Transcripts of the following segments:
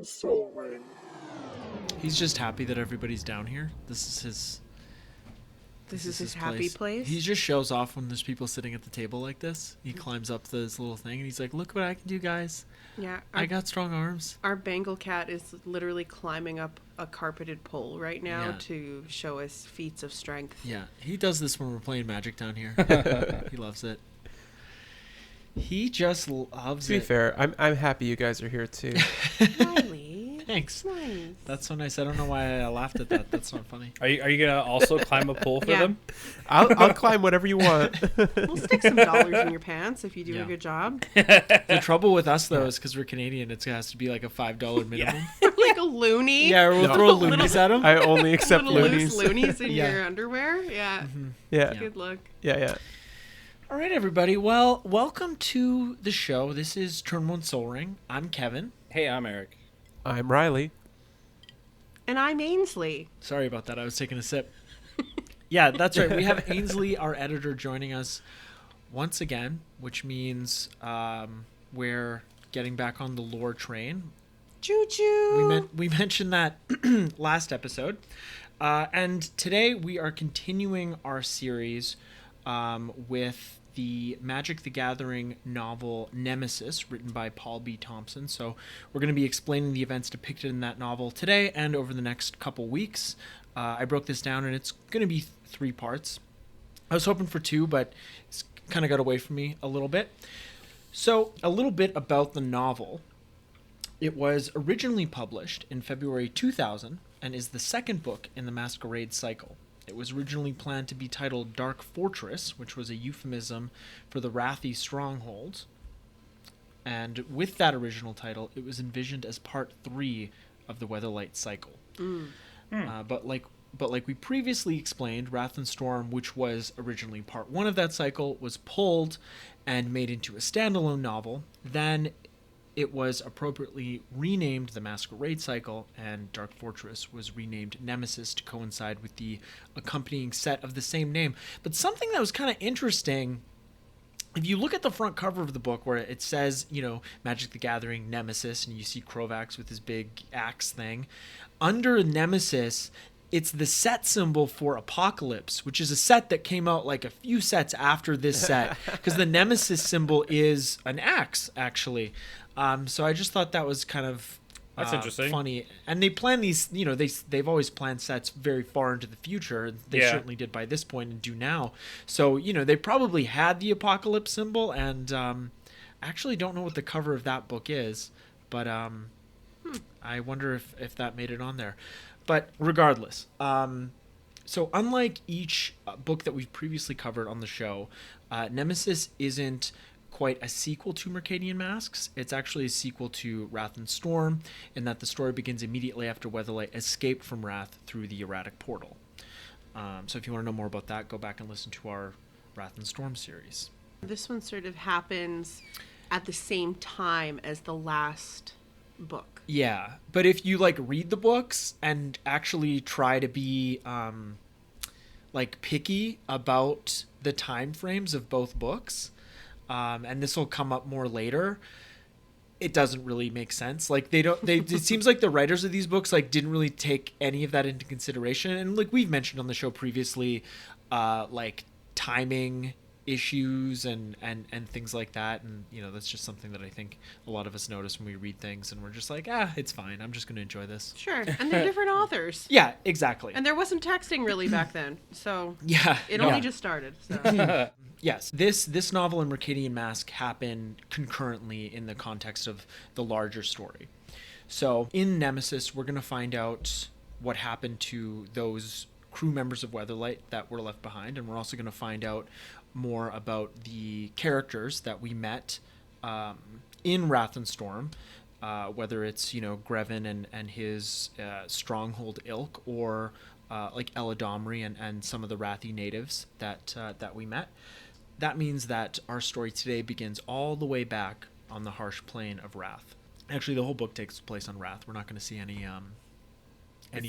soaring. He's just happy that everybody's down here. This is his happy place. He just shows off when there's people sitting at the table like this. He climbs up this little thing and he's like, "Look what I can do, guys. Yeah, I got strong arms." Our Bengal cat is literally climbing up a carpeted pole right now to show us feats of strength. Yeah, he does this when we're playing Magic down here. He loves it. He just loves it. To be fair, I'm happy you guys are here too. Riley. Thanks. Nice. That's so nice. I don't know why I laughed at that. That's not funny. Are you gonna also climb a pole for them? I'll climb whatever you want. We'll stick some dollars in your pants if you do a good job. The trouble with us though is because we're Canadian, it has to be like a $5 minimum. Like a loony. Yeah, we'll throw loonies at them. I only accept loonies. loonies. In your underwear. Yeah. Mm-hmm. Yeah. Good look. Yeah. All right, everybody. Well, welcome to the show. This is Turn 1 Soul Ring. I'm Kevin. Hey, I'm Eric. I'm Riley. And I'm Ainsley. Sorry about that. I was taking a sip. Yeah, that's right. We have Ainsley, our editor, joining us once again, which means we're getting back on the lore train. Choo-choo. We mentioned that last episode. And today we are continuing our series with the Magic the Gathering novel Nemesis, written by Paul B. Thompson. So we're going to be explaining the events depicted in that novel today and over the next couple weeks. I broke this down, and it's going to be 3 parts. I was hoping for 2, but it's kind of got away from me a little bit. So a little bit about the novel. It was originally published in February 2000 and is the second book in the Masquerade cycle. It was originally planned to be titled Dark Fortress, which was a euphemism for the Rathi stronghold. And with that original title, it was envisioned as part 3 of the Weatherlight cycle. But like we previously explained, Rath Storm, which was originally part 1 of that cycle, was pulled and made into a standalone novel. Then it was appropriately renamed the Masquerade cycle, and Dark Fortress was renamed Nemesis to coincide with the accompanying set of the same name. But something that was kind of interesting, if you look at the front cover of the book where it says, Magic the Gathering Nemesis, and you see Krovax with his big axe thing, under Nemesis, it's the set symbol for Apocalypse, which is a set that came out like a few sets after this set, because the Nemesis symbol is an axe, actually. So I just thought that was kind of that's interesting, funny. And they plan these, they've always planned sets very far into the future. They certainly did by this point and do now. So, they probably had the Apocalypse symbol, and I actually don't know what the cover of that book is, but I wonder if that made it on there. But regardless, so unlike each book that we've previously covered on the show, Nemesis isn't quite a sequel to Mercadian Masks. It's actually a sequel to Rath Storm, in that the story begins immediately after Weatherlight escaped from Rath through the erratic portal. So if you want to know more about that, go back and listen to our Rath Storm series. This one sort of happens at the same time as the last book. Yeah, but if you read the books and actually try to be picky about the time frames of both books, and this will come up more later, it doesn't really make sense. It seems like the writers of these books didn't really take any of that into consideration. And we've mentioned on the show previously, timing issues and things like that. And, that's just something that I think a lot of us notice when we read things and we're just it's fine. I'm just going to enjoy this. Sure. And they're different authors. Yeah, exactly. And there wasn't texting really back then. So yeah, it only just started. So. Yes, this novel and Mercadian Mask happen concurrently in the context of the larger story. So in Nemesis, we're going to find out what happened to those crew members of Weatherlight that were left behind, and we're also going to find out more about the characters that we met in Rath Storm, whether it's Grevin and his stronghold ilk, or Eladomri and some of the Rathi natives that we met. That means that our story today begins all the way back on the harsh plane of Rath. Actually, the whole book takes place on Rath. We're not going to see any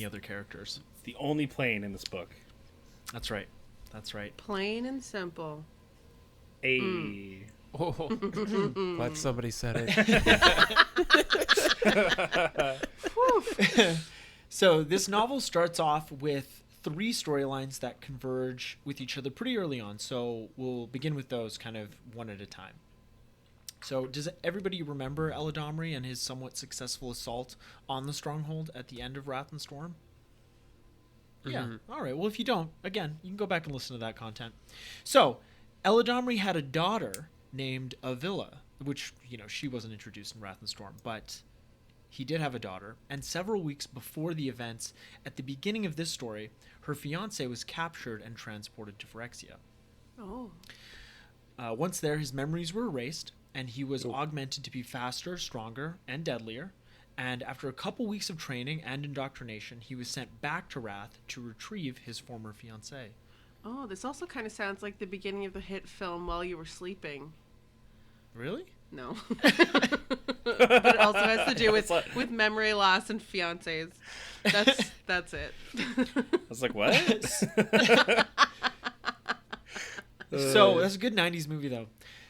other characters. It's the only plane in this book. That's right. That's right. Plain and simple. Hey. Oh, glad somebody said it. So this novel starts off with 3 storylines that converge with each other pretty early on. So we'll begin with those kind of one at a time. So does everybody remember Eladamri and his somewhat successful assault on the stronghold at the end of Rath Storm? Yeah. All right. Well, if you don't, again, you can go back and listen to that content. So Eladamri had a daughter named Avila, which, she wasn't introduced in Rath Storm, but he did have a daughter. And several weeks before the events, at the beginning of this story, her fiancé was captured and transported to Phyrexia. Oh. Once there, his memories were erased, and he was augmented to be faster, stronger, and deadlier. And after a couple weeks of training and indoctrination, he was sent back to Rath to retrieve his former fiancée. Oh, this also kind of sounds like the beginning of the hit film While You Were Sleeping. Really? No. But it also has to do with memory loss and fiancés. That's it. I was like, what? So that's a good 90s movie, though.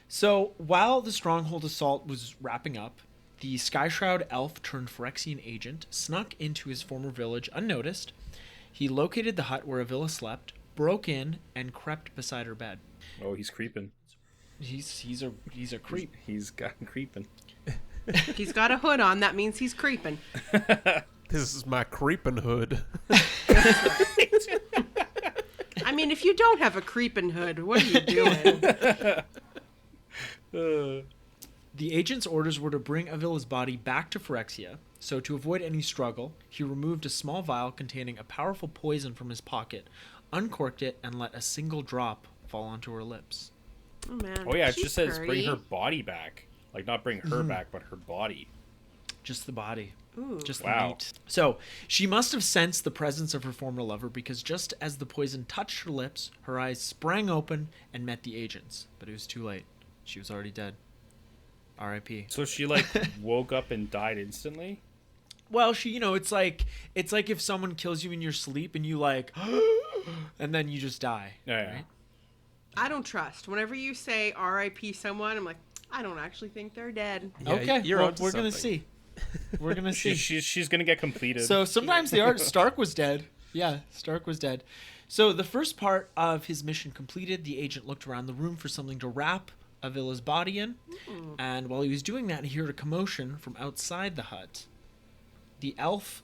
So while the Stronghold assault was wrapping up, the Skyshroud elf turned Phyrexian agent snuck into his former village unnoticed. He located the hut where Avila slept, broke in, and crept beside her bed. Oh, he's creeping. He's a creep. He's gotten creeping. He's got a hood on. That means he's creeping. This is my creeping hood. I mean, if you don't have a creeping hood, what are you doing? The agent's orders were to bring Avila's body back to Phyrexia, so to avoid any struggle, he removed a small vial containing a powerful poison from his pocket, uncorked it, and let a single drop fall onto her lips. Oh, man. Oh, yeah, it She's just says pretty. bring her body back. Like, not bring her back, but her body. Just the body. Ooh. Just Wow. the meat. So, she must have sensed the presence of her former lover because just as the poison touched her lips, her eyes sprang open and met the agent's. But it was too late. She was already dead. R.I.P. So she, woke up and died instantly? Well, it's like if someone kills you in your sleep and you and then you just die. Yeah. Right? I don't trust. Whenever you say R.I.P. someone, I'm like, I don't actually think they're dead. Yeah, Okay, you're well, onto we're gonna something. see. We're gonna see. She's gonna get completed. So sometimes they are. Stark was dead. Yeah, Stark was dead. So the first part of his mission completed, the agent looked around the room for something to wrap Avila's body in, and while he was doing that, he heard a commotion from outside the hut. The elves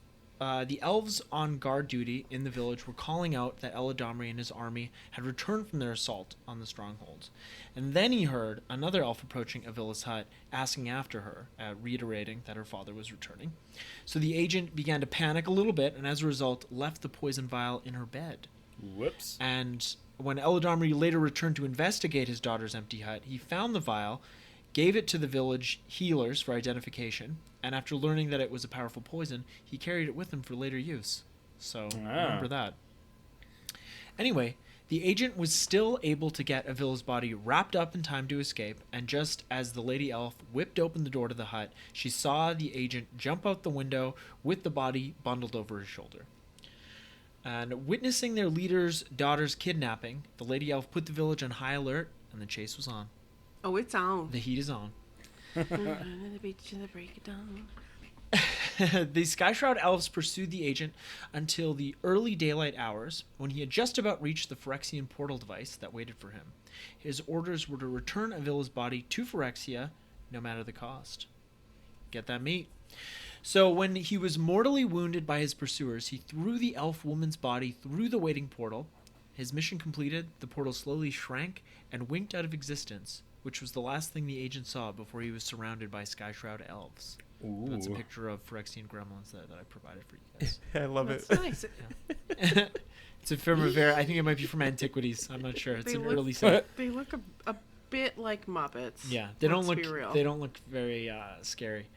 on guard duty in the village were calling out that Eladamri and his army had returned from their assault on the stronghold. And then he heard another elf approaching Avila's hut, asking after her, reiterating that her father was returning. So the agent began to panic a little bit, and as a result, left the poison vial in her bed. Whoops. And when Eladamri later returned to investigate his daughter's empty hut, he found the vial, gave it to the village healers for identification, and after learning that it was a powerful poison, he carried it with him for later use. So, remember that. Anyway, the agent was still able to get Avila's body wrapped up in time to escape, and just as the lady elf whipped open the door to the hut, she saw the agent jump out the window with the body bundled over his shoulder. And witnessing their leader's daughter's kidnapping, the lady elf put the village on high alert, and the chase was on. Oh, it's on. The heat is on. The beach and the break of dawn. The Skyshroud elves pursued the agent until the early daylight hours, when he had just about reached the Phyrexian portal device that waited for him. His orders were to return Avila's body to Phyrexia, no matter the cost. Get that meat. So when he was mortally wounded by his pursuers, he threw the elf woman's body through the waiting portal. His mission completed, the portal slowly shrank and winked out of existence, which was the last thing the agent saw before he was surrounded by Skyshroud elves. Ooh. That's a picture of Phyrexian gremlins that I provided for you guys. I love That's it. nice. It's a film of I think it might be from Antiquities. I'm not sure. It's They an look- early set. They look a bit like Muppets. Yeah, they don't Let's look. be real. They don't look very scary.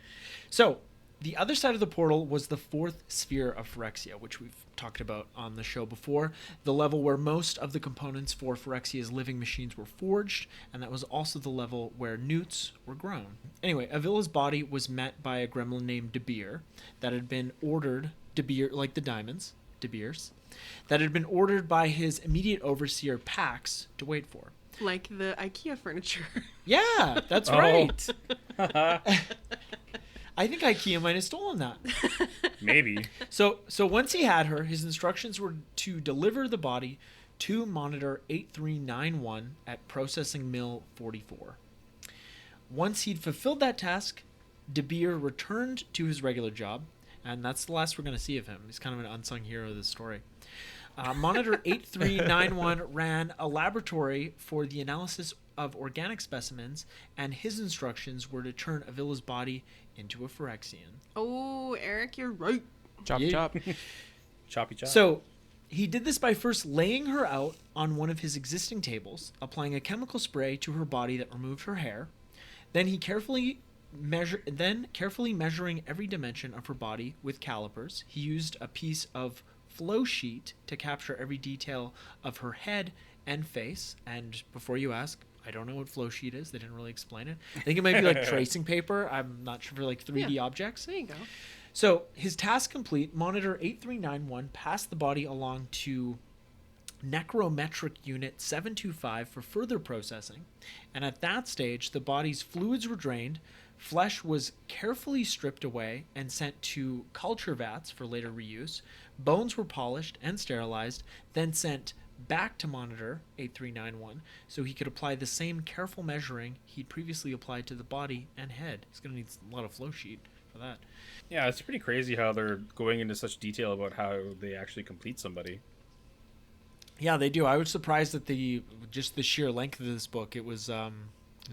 So, the other side of the portal was the fourth sphere of Phyrexia, which we've talked about on the show before. The level where most of the components for Phyrexia's living machines were forged, and that was also the level where newts were grown. Anyway, Avila's body was met by a gremlin named De Beer that had been ordered. De Beer, like the diamonds, De Beers, that had been ordered by his immediate overseer Pax to wait for. Like the IKEA furniture. Yeah, that's Oh. right. I think IKEA might have stolen that. Maybe. So once he had her, his instructions were to deliver the body to monitor 8391 at processing mill 44. Once he'd fulfilled that task, De Beer returned to his regular job, and that's the last we're going to see of him. He's kind of an unsung hero of this story. Monitor 8391 ran a laboratory for the analysis of organic specimens, and his instructions were to turn Avila's body into a Phyrexian. Oh, Eric, you're right. Chop, Yeah. chop. Choppy chop. So he did this by first laying her out on one of his existing tables, applying a chemical spray to her body that removed her hair. Then he carefully measuring every dimension of her body with calipers, he used a piece of flow sheet to capture every detail of her head and face. And before you ask, I don't know what flow sheet is. They didn't really explain it. I think it might be like tracing paper. I'm not sure, for like 3D objects. There you go. So his task complete, Monitor 8391 passed the body along to Necrometric Unit 725 for further processing, and at that stage the body's fluids were drained, flesh was carefully stripped away and sent to culture vats for later reuse, bones were polished and sterilized, then sent back to Monitor 8391 so he could apply the same careful measuring he'd previously applied to the body and head. He's going to need a lot of flow sheet for that. Yeah, it's pretty crazy how they're going into such detail about how they actually complete somebody. Yeah, they do. I was surprised at the sheer length of this book. It was a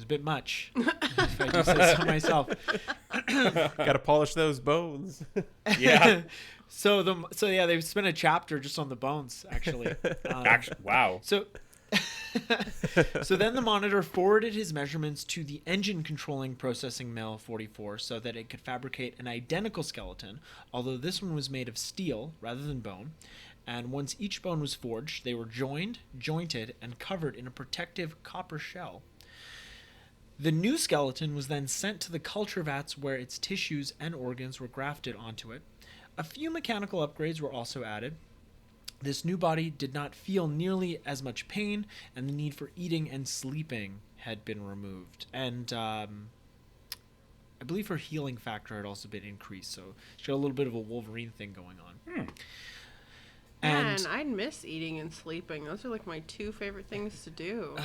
bit much, if I do say so myself. Gotta polish those bones. Yeah. So they've spent a chapter just on the bones, actually. Actually, wow. So then the Monitor forwarded his measurements to the engine controlling processing mill 44 so that it could fabricate an identical skeleton, although this one was made of steel rather than bone. And once each bone was forged, they were joined, jointed, and covered in a protective copper shell. The new skeleton was then sent to the culture vats where its tissues and organs were grafted onto it. A few mechanical upgrades were also added. This new body did not feel nearly as much pain, and the need for eating and sleeping had been removed. And I believe her healing factor had also been increased, so she had a little bit of a Wolverine thing going on. Man, I'd miss eating and sleeping. Those are like my two favorite things to do.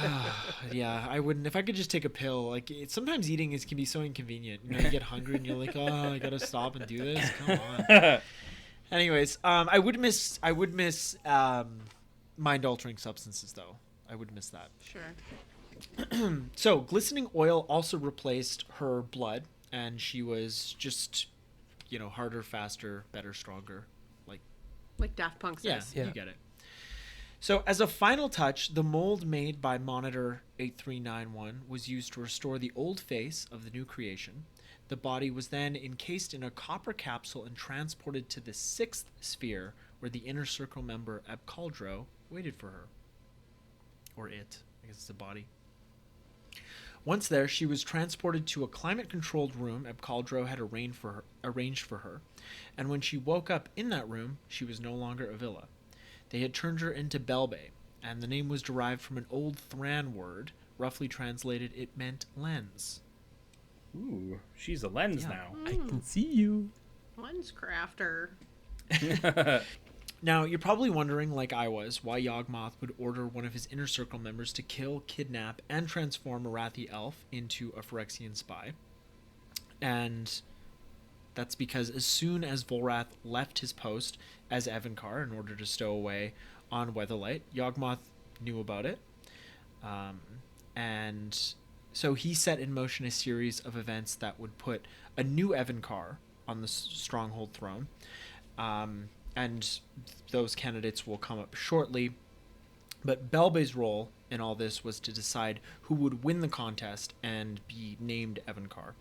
Yeah, I wouldn't. If I could just take a pill, like sometimes eating can be so inconvenient. You know, you get hungry and you're like, oh, I gotta stop and do this. Come on. Anyways, I would miss mind altering substances though. I would miss that. Sure. So glistening oil also replaced her blood, and she was just, harder, faster, better, stronger. Like Daft Punk says. Yeah, you get it. So as a final touch, the mold made by Monitor 8391 was used to restore the old face of the new creation. The body was then encased in a copper capsule and transported to the 6th sphere, where the inner circle member Abcaldro waited for her. Or it. I guess it's a body. Once there, she was transported to a climate-controlled room Abcaldro had arranged for her, and when she woke up in that room, she was no longer Avila. They had turned her into Belbe, and the name was derived from an old Thran word. Roughly translated, it meant lens. Ooh, she's a lens now. I can see you. Lens crafter. Now, you're probably wondering, like I was, why Yawgmoth would order one of his inner circle members to kill, kidnap, and transform a Rathi elf into a Phyrexian spy. And that's because as soon as Volrath left his post as Evincar in order to stow away on Weatherlight, Yawgmoth knew about it. And so he set in motion a series of events that would put a new Evincar on the Stronghold throne. And those candidates will come up shortly. But Belbe's role in all this was to decide who would win the contest and be named Evincar.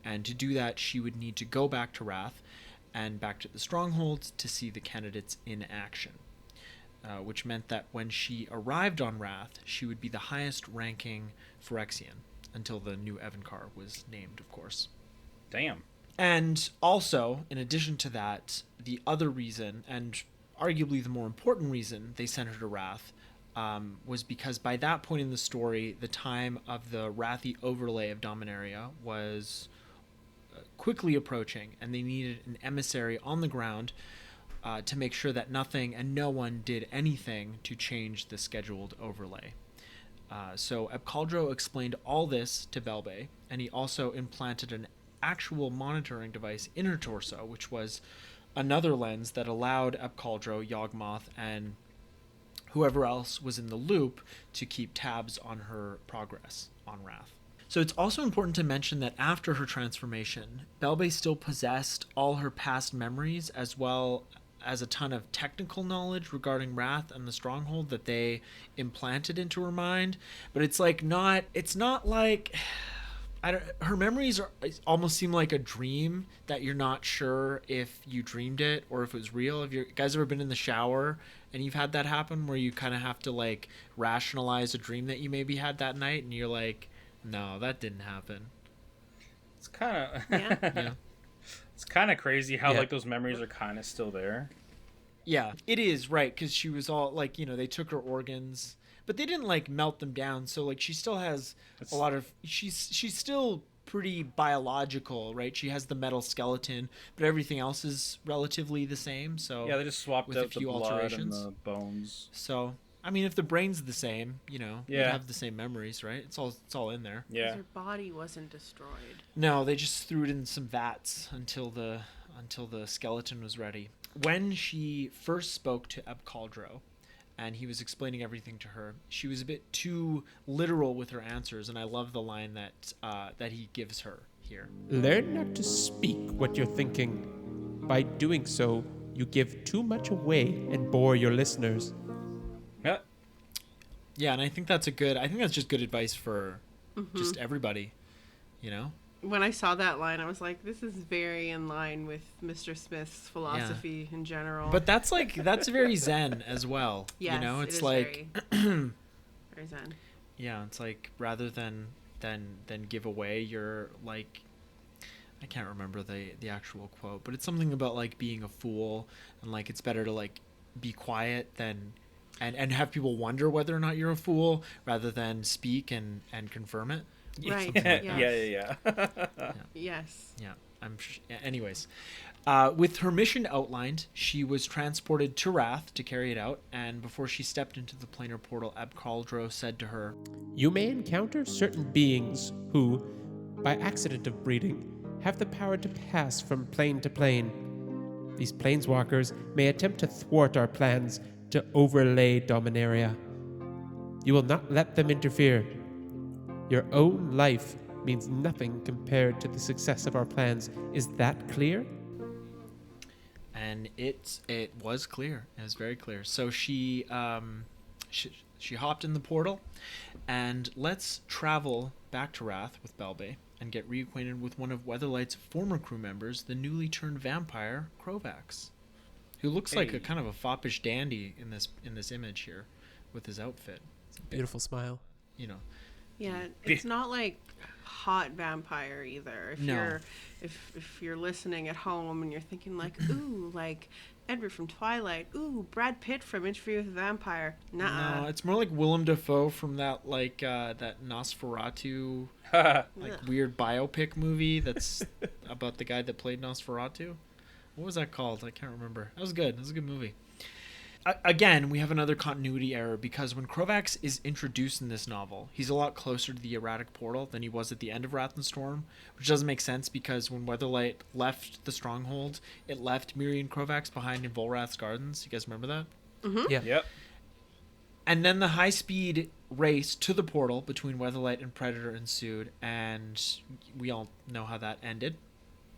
And to do that, she would need to go back to Rath and back to the Strongholds to see the candidates in action. Which meant that when she arrived on Rath, she would be the highest-ranking Phyrexian, until the new Evincar was named, of course. Damn. And also, in addition to that, the other reason, and arguably the more important reason they sent her to Rath, was because by that point in the story, the time of the Rathi overlay of Dominaria was quickly approaching, and they needed an emissary on the ground to make sure that nothing and no one did anything to change the scheduled overlay. So Epcaldro explained all this to Belbe, and he also implanted an actual monitoring device in her torso, which was another lens that allowed Epcaldro, Yawgmoth, and whoever else was in the loop to keep tabs on her progress on Rath. So it's also important to mention that after her transformation, Belbe still possessed all her past memories as well as a ton of technical knowledge regarding Rath and the Stronghold that they implanted into her mind. But it's not like... her memories almost seem like a dream that you're not sure if you dreamed it or if it was real. Have you guys ever been in the shower and you've had that happen where you kind of have to like rationalize a dream that you maybe had that night and you're like, no, that didn't happen? It's kind of Yeah. It's kind of crazy how like those memories are kind of still there. Yeah, it is, right, because she was all like, they took her organs, but they didn't like melt them down, so like she still has a lot of she's still pretty biological, right? She has the metal skeleton, but everything else is relatively the same. So yeah, they just swapped with out a few the blood alterations. and the bones. So I mean, if the brain's the same, you Yeah. have the same memories, right? It's all in there. Yeah. Her body wasn't destroyed. No, they just threw it in some vats until the skeleton was ready. When she first spoke to Epcaldro, and he was explaining everything to her, she was a bit too literal with her answers, and I love the line that he gives her here. Learn not to speak what you're thinking. By doing so, you give too much away and bore your listeners. Yeah. Yeah, and I think that's just good advice for just everybody, When I saw that line, I was like, this is very in line with Mr. Smith's philosophy in general. But that's very Zen as well. Yes, It's it is like very Zen. Yeah, it's like rather than give away your like, I can't remember the actual quote, but it's something about like being a fool and like it's better to like be quiet than and have people wonder whether or not you're a fool rather than speak and confirm it. Right. Something like Yes. Yeah. Yes. Yeah, anyways, with her mission outlined, she was transported to Rath to carry it out, and before she stepped into the planar portal, Epcaldro said to her, You may encounter certain beings who, by accident of breeding, have the power to pass from plane to plane. These planeswalkers may attempt to thwart our plans to overlay Dominaria. You will not let them interfere. Your own life means nothing compared to the success of our plans. Is that clear? and it was clear. It was very clear. So she hopped in the portal, and let's travel back to Rath with Belbe and get reacquainted with one of Weatherlight's former crew members, the newly turned vampire Krovax, who looks like a kind of a foppish dandy in this image here with his outfit. Beautiful smile. Yeah, it's not like hot vampire either. If you're listening at home and you're thinking like, ooh, like Edward from Twilight, ooh, Brad Pitt from Interview with a Vampire. Nuh-uh. No, it's more like Willem Dafoe from that that Nosferatu weird biopic movie that's about the guy that played Nosferatu. What was that called? I can't remember. That was good. That was a good movie. Again, we have another continuity error because when Krovax is introduced in this novel, he's a lot closer to the erratic portal than he was at the end of Rath Storm, which doesn't make sense because when Weatherlight left the Stronghold, it left Miri and Krovax behind in Volrath's Gardens. You guys remember that? Mm-hmm. Yeah. Yep. And then the high-speed race to the portal between Weatherlight and Predator ensued, and we all know how that ended.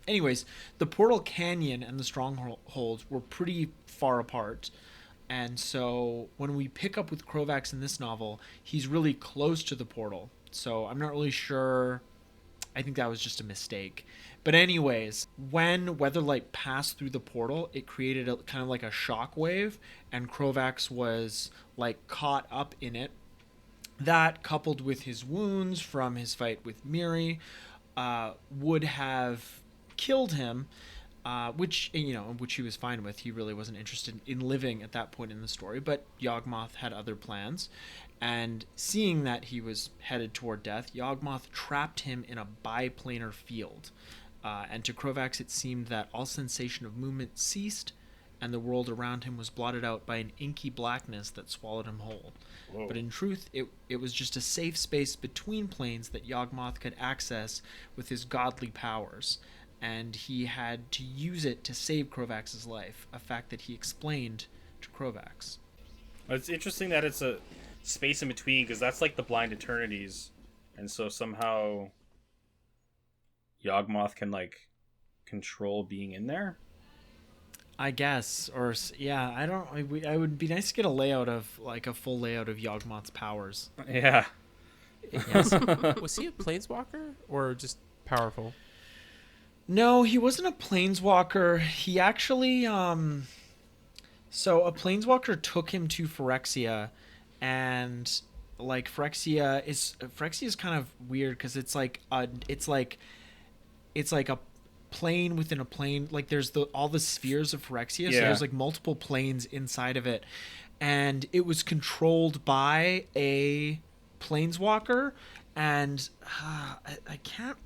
Anyways, the Portal Canyon and the Stronghold were pretty far apart. And so when we pick up with Krovax in this novel, he's really close to the portal. So I'm not really sure. I think that was just a mistake. But anyways, when Weatherlight passed through the portal, it created a kind of like a shock wave, and Krovax was like caught up in it. That, coupled with his wounds from his fight with Miri, would have killed him. which he was fine with. He really wasn't interested in living at that point in the story, but Yawgmoth had other plans. And seeing that he was headed toward death, Yawgmoth trapped him in a biplanar field. And to Krovax, it seemed that all sensation of movement ceased, and the world around him was blotted out by an inky blackness that swallowed him whole. Whoa. But in truth, it was just a safe space between planes that Yawgmoth could access with his godly powers, and he had to use it to save Krovax's life, a fact that he explained to Krovax. It's interesting that it's a space in between, because that's like the blind eternities, and so somehow Yawgmoth can like control being in there, I guess. Or yeah, I don't. I would be nice to get a layout of like a full layout of Yawgmoth's powers. Yeah. Yes. Was he a planeswalker or just powerful? No, he wasn't a planeswalker. He actually so a planeswalker took him to Phyrexia, and like Phyrexia is kind of weird because it's like a plane within a plane. Like there's all the spheres of Phyrexia, so there's like multiple planes inside of it, and it was controlled by a planeswalker. And I can't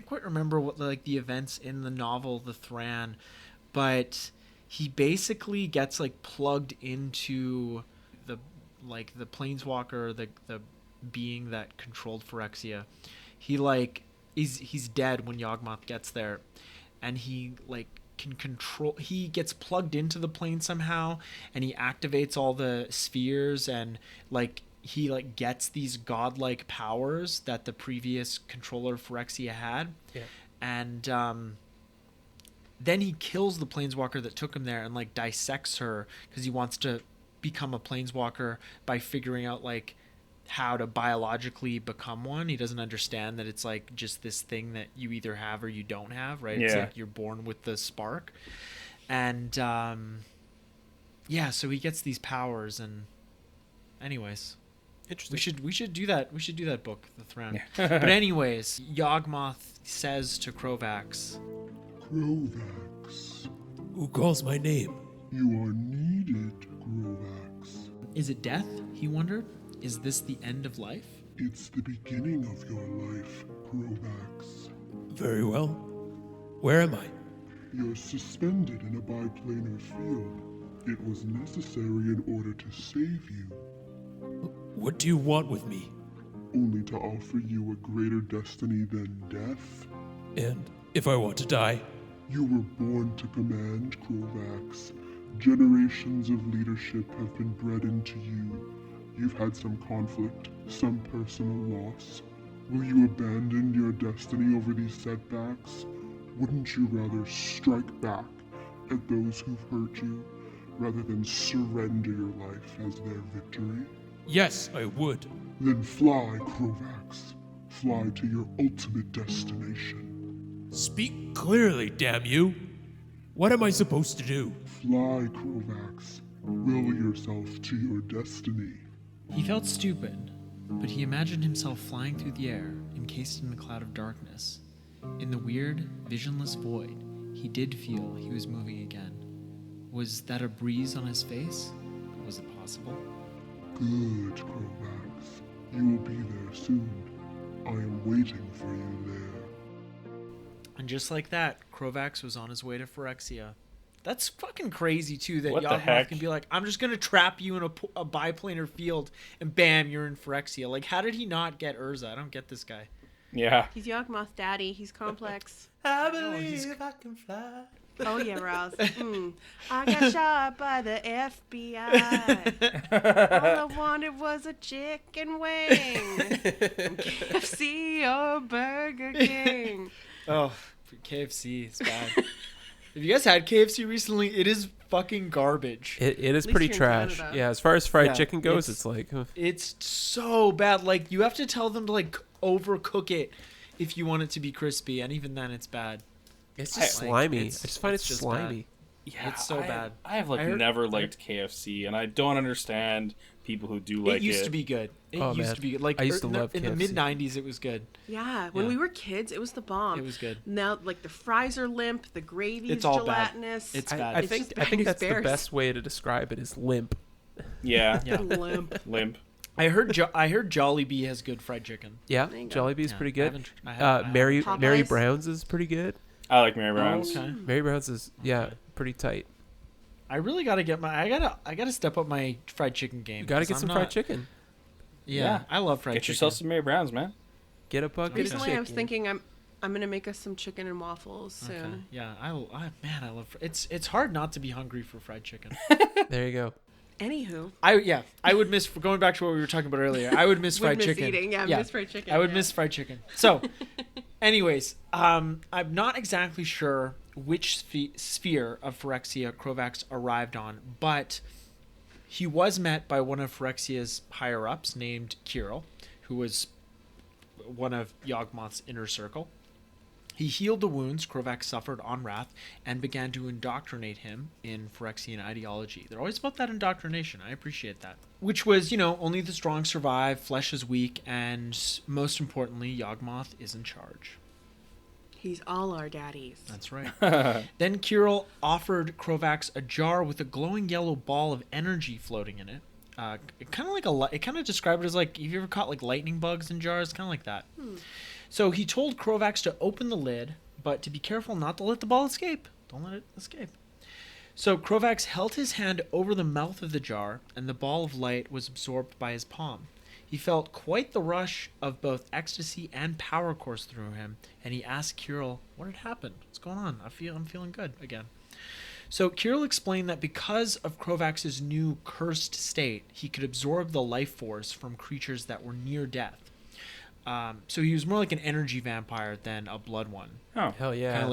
quite remember what the events in the novel The Thran, but he basically gets like plugged into the planeswalker, the being that controlled Phyrexia. He like he's dead when Yawgmoth gets there, and he like can control. He gets plugged into the plane somehow, and he activates all the spheres, and like he like gets these godlike powers that the previous controller of Phyrexia had. Yeah. And then he kills the planeswalker that took him there and like dissects her because he wants to become a planeswalker by figuring out like how to biologically become one. He doesn't understand that it's like just this thing that you either have or you don't have, right? It's like you're born with the spark. And so he gets these powers, and anyways, interesting. We should do that. We should do that book, The Thran. Yeah. But anyways, Yawgmoth says to Krovax, Krovax. Who calls my name? You are needed, Krovax. Is it death? He wondered. Is this the end of life? It's the beginning of your life, Krovax. Very well. Where am I? You're suspended in a biplanar field. It was necessary in order to save you. What do you want with me? Only to offer you a greater destiny than death. And if I want to die? You were born to command, Krovax. Generations of leadership have been bred into you. You've had some conflict, some personal loss. Will you abandon your destiny over these setbacks? Wouldn't you rather strike back at those who've hurt you, rather than surrender your life as their victory? Yes, I would. Then fly, Krovax. Fly to your ultimate destination. Speak clearly, damn you. What am I supposed to do? Fly, Krovax. Will yourself to your destiny. He felt stupid, but he imagined himself flying through the air, encased in a cloud of darkness. In the weird, visionless void, he did feel he was moving again. Was that a breeze on his face? Was it possible? Good, Krovax. You will be there soon. I am waiting for you there. And just like that, Krovax was on his way to Phyrexia. That's fucking crazy, too, that What the Yawgmoth heck? can be like, I'm just going to trap you in a biplanar field, and bam, you're in Phyrexia. Like, how did he not get Urza? I don't get this guy. Yeah. He's Yawgmoth daddy. He's complex. I believe I can fly. Oh, yeah, Rouse. I got shot by the FBI. All I wanted was a chicken wing from KFC or Burger King. Oh, KFC is bad. If you guys had KFC recently, it is fucking garbage. It is At least pretty you're in trash. Canada. Yeah, as far as fried Yeah, chicken goes, it's- it's like... It's so bad. Like, you have to tell them to, like, overcook it if you want it to be crispy, and even then it's bad. It's just Like, slimy. I it's- just find it's it's just slimy. Yeah, It's so bad. I have like I heard- never liked KFC, and I don't understand people who do like it. It used to be good. It Oh, used man. to be good. Like I used to in the, love in the KFC. mid '90s, it was good. Yeah, when Yeah. we were kids, it was the bomb. It was good. Now, like the fries are limp, the gravy's It's all bad. gelatinous. It's I, bad. I It's think just I think bad that's the bears. best way to describe it is limp. Yeah, Yeah. limp. limp. I heard Jollibee has good fried chicken. Yeah, There you go. Jollibee's Yeah, pretty I good. haven't- I haven't- Mary Popeyes. Brown's is pretty good. I like Mary Brown's. okay. Mary Brown's is Okay. pretty tight. I really gotta get I gotta step up my fried chicken game. You gotta 'cause get I'm some not- fried chicken. Yeah, I love fried Get chicken. yourself some Mary Brown's, man. Get a bucket of Recently, chicken. I was thinking I'm gonna make us some chicken and waffles soon. Okay. Yeah, I love. It's hard not to be hungry for fried chicken. There you go. Anywho, I would miss going back to what we were talking about earlier. I would miss would fried miss chicken. eating. Yeah, miss fried chicken. I would yeah. miss fried chicken. So, anyways, I'm not exactly sure which sphere of Phyrexia Krovax arrived on, but he was met by one of Phyrexia's higher ups named Kirill, who was one of Yawgmoth's inner circle. He healed the wounds Krovax suffered on Rath and began to indoctrinate him in Phyrexian ideology. They're always about that indoctrination. I appreciate that. Which was, only the strong survive, flesh is weak, and most importantly, Yawgmoth is in charge. He's all our daddies. That's right. Then Kirill offered Krovax a jar with a glowing yellow ball of energy floating in it. It kind of described it as like, have you ever caught like lightning bugs in jars? Kind of like that. So he told Krovax to open the lid, but to be careful not to let the ball escape. Don't let it escape. So Krovax held his hand over the mouth of the jar, and the ball of light was absorbed by his palm. He felt quite the rush of both ecstasy and power course through him, and he asked Kirill what had happened. What's going on? I'm feeling good again. So Kirill explained that because of Krovax's new cursed state, he could absorb the life force from creatures that were near death. So he was more like an energy vampire than a blood one. Oh, Hell yeah. Kind of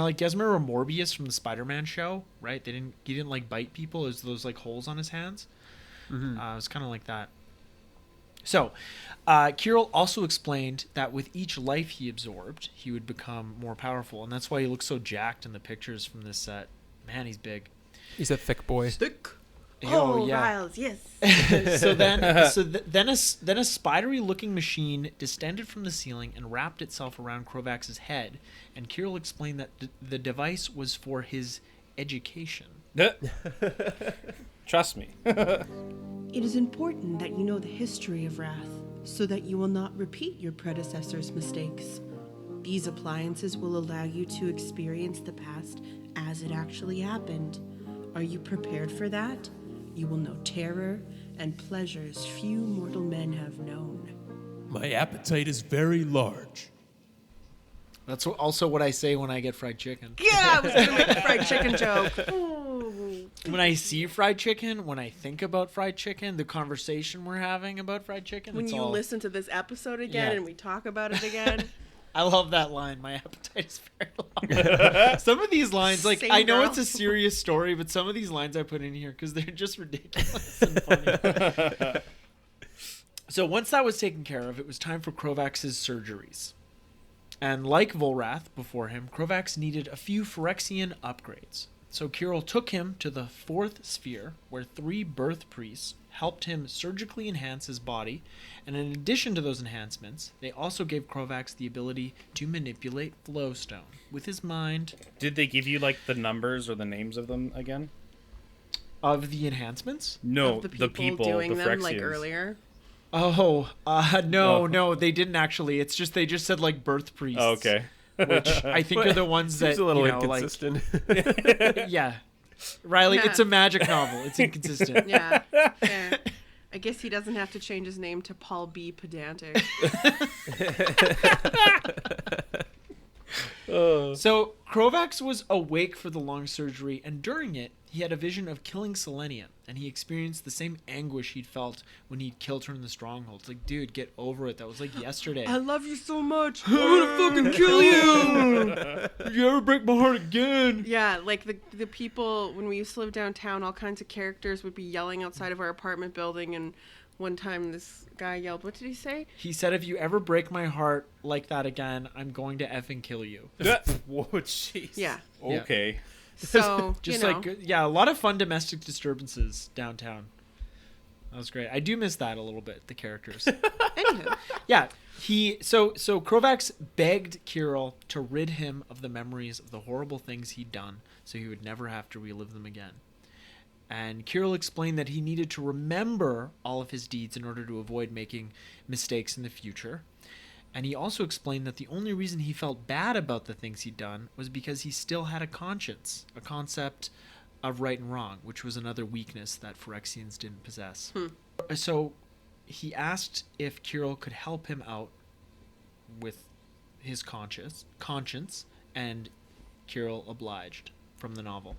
like, you guys remember Morbius from the Spider-Man show, right? He didn't like bite people. It was those like holes on his hands. Mm-hmm. It was kind of like that. So, Kirill also explained that with each life he absorbed, he would become more powerful, and that's why he looks so jacked in the pictures from this set. Man, he's big. He's a thick boy. Thick. Oh, yeah. Riles, yes. Then a spidery-looking machine descended from the ceiling and wrapped itself around Krovax's head. And Kirill explained that the device was for his education. Trust me. It is important that you know the history of Rath, so that you will not repeat your predecessor's mistakes. These appliances will allow you to experience the past as it actually happened. Are you prepared for that? You will know terror and pleasures few mortal men have known. My appetite is very large. That's also what I say when I get fried chicken. Yeah, I was going to make a fried chicken joke. When I see fried chicken, when I think about fried chicken, the conversation we're having about fried chicken, When it's you all... listen to this episode again Yeah. and we talk about it again. I love that line. My appetite is very long. Some of these lines, like, Same I know girl. it's a serious story, but some of these lines I put in here because they're just ridiculous and funny. So once that was taken care of, it was time for Krovax's surgeries. And like Volrath before him, Krovax needed a few Phyrexian upgrades. So Kirill took him to the fourth sphere, where 3 birth priests helped him surgically enhance his body, and in addition to those enhancements, they also gave Krovax the ability to manipulate Flowstone with his mind. Did they give you like the numbers or the names of them again? Of the enhancements? No, Of the people doing the them like Phyrexians. No, earlier. they didn't actually. They just said like birth priests. Oh, okay. Which I think are the ones that, Seems a little you know, inconsistent. like, yeah. Riley, Yeah. it's a magic novel. It's inconsistent. Yeah. Yeah. I guess he doesn't have to change his name to Paul B. Pedantic. So Krovax was awake for the long surgery, and during it, he had a vision of killing Selenia, and he experienced the same anguish he'd felt when he'd killed her in the stronghold. It's like, dude, get over it. That was like yesterday. I love you so much. I'm gonna fucking kill you! If you ever break my heart again. Yeah, like the people, when we used to live downtown, all kinds of characters would be yelling outside of our apartment building, and one time this guy yelled, what did he say? He said, if you ever break my heart like that again, I'm going to effing kill you. Whoa, jeez. Yeah. Okay. So, Just you know. like, yeah, a lot of fun domestic disturbances downtown. That was great. I do miss that a little bit, the characters. Anywho. Yeah, so Krovax begged Kirill to rid him of the memories of the horrible things he'd done so he would never have to relive them again. And Kirill explained that he needed to remember all of his deeds in order to avoid making mistakes in the future. And he also explained that the only reason he felt bad about the things he'd done was because he still had a conscience, a concept of right and wrong, which was another weakness that Phyrexians didn't possess. So he asked if Kirill could help him out with his conscience, and Kirill obliged from the novel.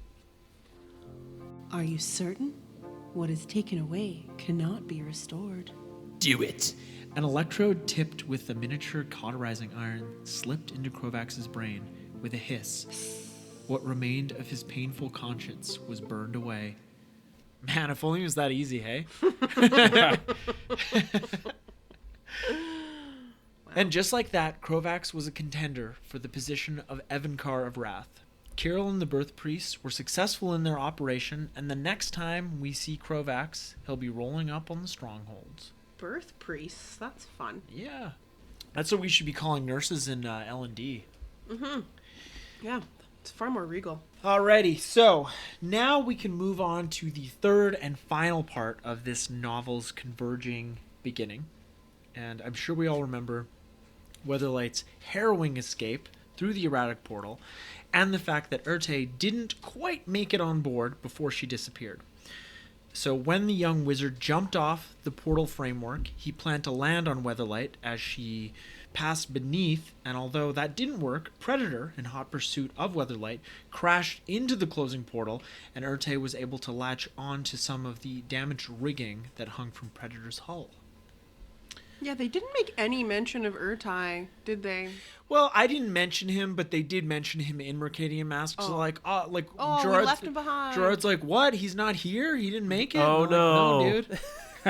Are you certain? What is taken away cannot be restored. Do it. An electrode tipped with a miniature cauterizing iron slipped into Krovax's brain with a hiss. What remained of his painful conscience was burned away. Man, if only it was that easy, hey? And just like that, Krovax was a contender for the position of Evincar of Rath. Kirill and the Birth Priests were successful in their operation, and the next time we see Krovax, he'll be rolling up on the strongholds. Birth priests, that's fun. Yeah. That's what we should be calling nurses in L&D. Yeah, it's far more regal. Alrighty, so now we can move on to the third and final part of this novel's converging beginning. And I'm sure we all remember Weatherlight's harrowing escape through the erratic portal, and the fact that Urte didn't quite make it on board before she disappeared. So when the young wizard jumped off the portal framework, he planned to land on Weatherlight as she passed beneath, and although that didn't work, Predator, in hot pursuit of Weatherlight, crashed into the closing portal, and Urte was able to latch on to some of the damaged rigging that hung from Predator's hull. Yeah, they didn't make any mention of Urtai, did they? Well, I didn't mention him, but they did mention him in Mercadian Masks. Oh. We We left him behind. Gerard's like, what? He's not here? He didn't make it? Oh, And I'm no. like, no, dude.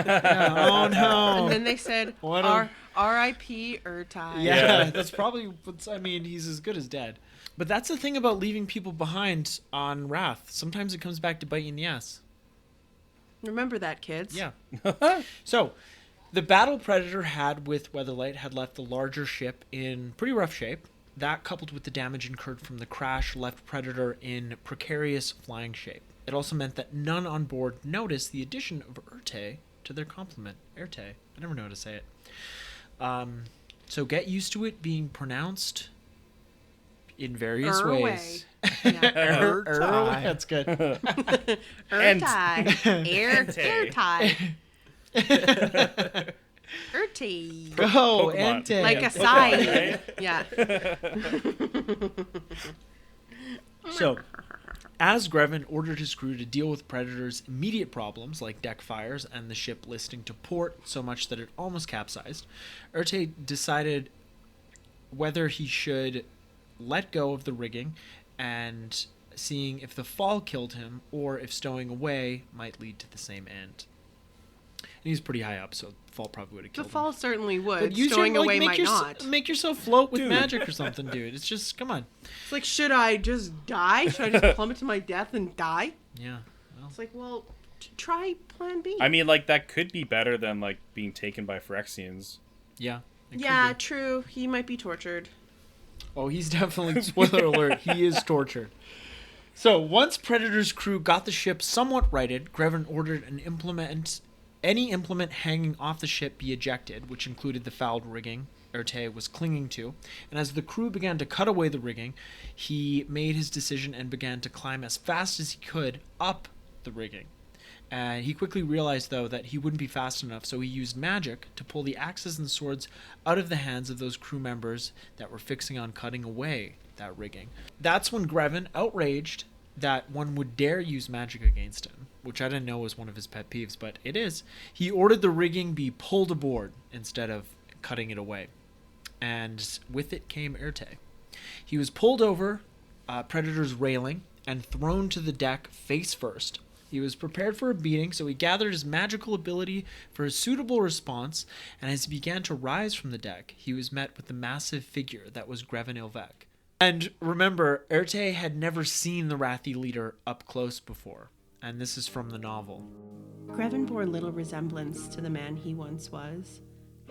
Yeah, oh, no. And then they said, What a- R.I.P. Urtai. Yeah, that's probably he's as good as dead. But that's the thing about leaving people behind on Rath. Sometimes it comes back to bite you in the ass. Remember that, kids. Yeah. So, the battle Predator had with Weatherlight had left the larger ship in pretty rough shape. That, coupled with the damage incurred from the crash, left Predator in precarious flying shape. It also meant that none on board noticed the addition of Urte to their complement. Urte. I never know how to say it. So get used to it being pronounced in various ways. Yeah. That's good. Urtai. Urtai. Urti. Go, Pokemon. Entei. Like a Yeah. sigh. Yeah. So, as Grevin ordered his crew to deal with Predator's immediate problems, like deck fires and the ship listing to port so much that it almost capsized, Urte decided whether he should let go of the rigging and seeing if the fall killed him or if stowing away might lead to the same end. And he's pretty high up, so the fall probably would have The killed him. fall certainly would. But use Stowing your, away make might not. Make yourself float with Dude. magic or something, dude. It's just, come on. It's like, should I just die? Should I just plummet to my death and die? Yeah. Well, It's like, well, try plan B. I mean, like, that could be better than, like, being taken by Phyrexians. yeah. it could yeah, be. true. He might be tortured. Oh, he's definitely, spoiler alert, he is tortured. So, once Predator's crew got the ship somewhat righted, Grevin ordered any implement hanging off the ship be ejected, which included the fouled rigging Urte was clinging to. And as the crew began to cut away the rigging, he made his decision and began to climb as fast as he could up the rigging. And he quickly realized, though, that he wouldn't be fast enough, so he used magic to pull the axes and swords out of the hands of those crew members that were fixing on cutting away that rigging. That's when Grevin, outraged that one would dare use magic against him, which I didn't know was one of his pet peeves, but it is, he ordered the rigging be pulled aboard instead of cutting it away. And with it came Urte. He was pulled over Predator's railing and thrown to the deck face first. He was prepared for a beating, so he gathered his magical ability for a suitable response, and as he began to rise from the deck, he was met with the massive figure that was Grevin Ilvek, And remember, Erte had never seen the Rathi leader up close before, and this is from the novel. Grevin bore little resemblance to the man he once was.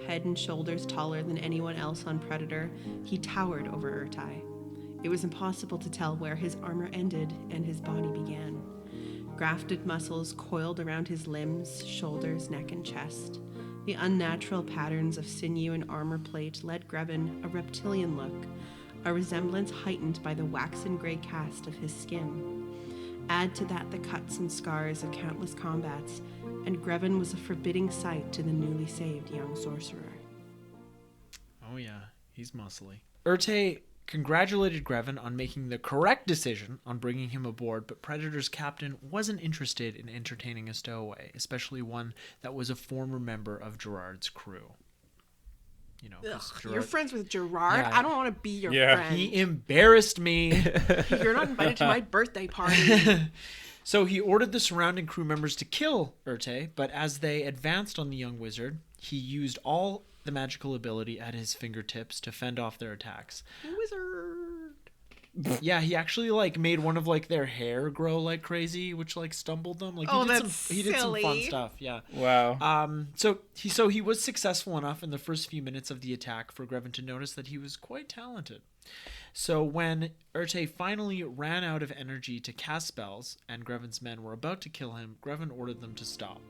Head and shoulders taller than anyone else on Predator, he towered over Ertai. It was impossible to tell where his armor ended and his body began. Grafted muscles coiled around his limbs, shoulders, neck, and chest. The unnatural patterns of sinew and armor plate led Grevin a reptilian look, a resemblance heightened by the waxen gray cast of his skin. Add to that the cuts and scars of countless combats, and Grevin was a forbidding sight to the newly saved young sorcerer. Oh yeah, he's muscly. Erte congratulated Grevin on making the correct decision on bringing him aboard, but Predator's captain wasn't interested in entertaining a stowaway, especially one that was a former member of Gerard's crew. You know, 'cause Ugh, Gerard, you're friends with Gerard? Yeah. I don't want to be your Yeah. friend. he embarrassed me. You're not invited to my birthday party. So he ordered the surrounding crew members to kill Erte, but as they advanced on the young wizard, he used all the magical ability at his fingertips to fend off their attacks. Wizard. Yeah, he actually like made one of like their hair grow like crazy, which like stumbled them. Like Oh, he did that's he did some fun silly. stuff. Yeah. Wow. So he was successful enough in the first few minutes of the attack for Grevin to notice that he was quite talented. So when Erte finally ran out of energy to cast spells and Grevin's men were about to kill him, Grevin ordered them to stop.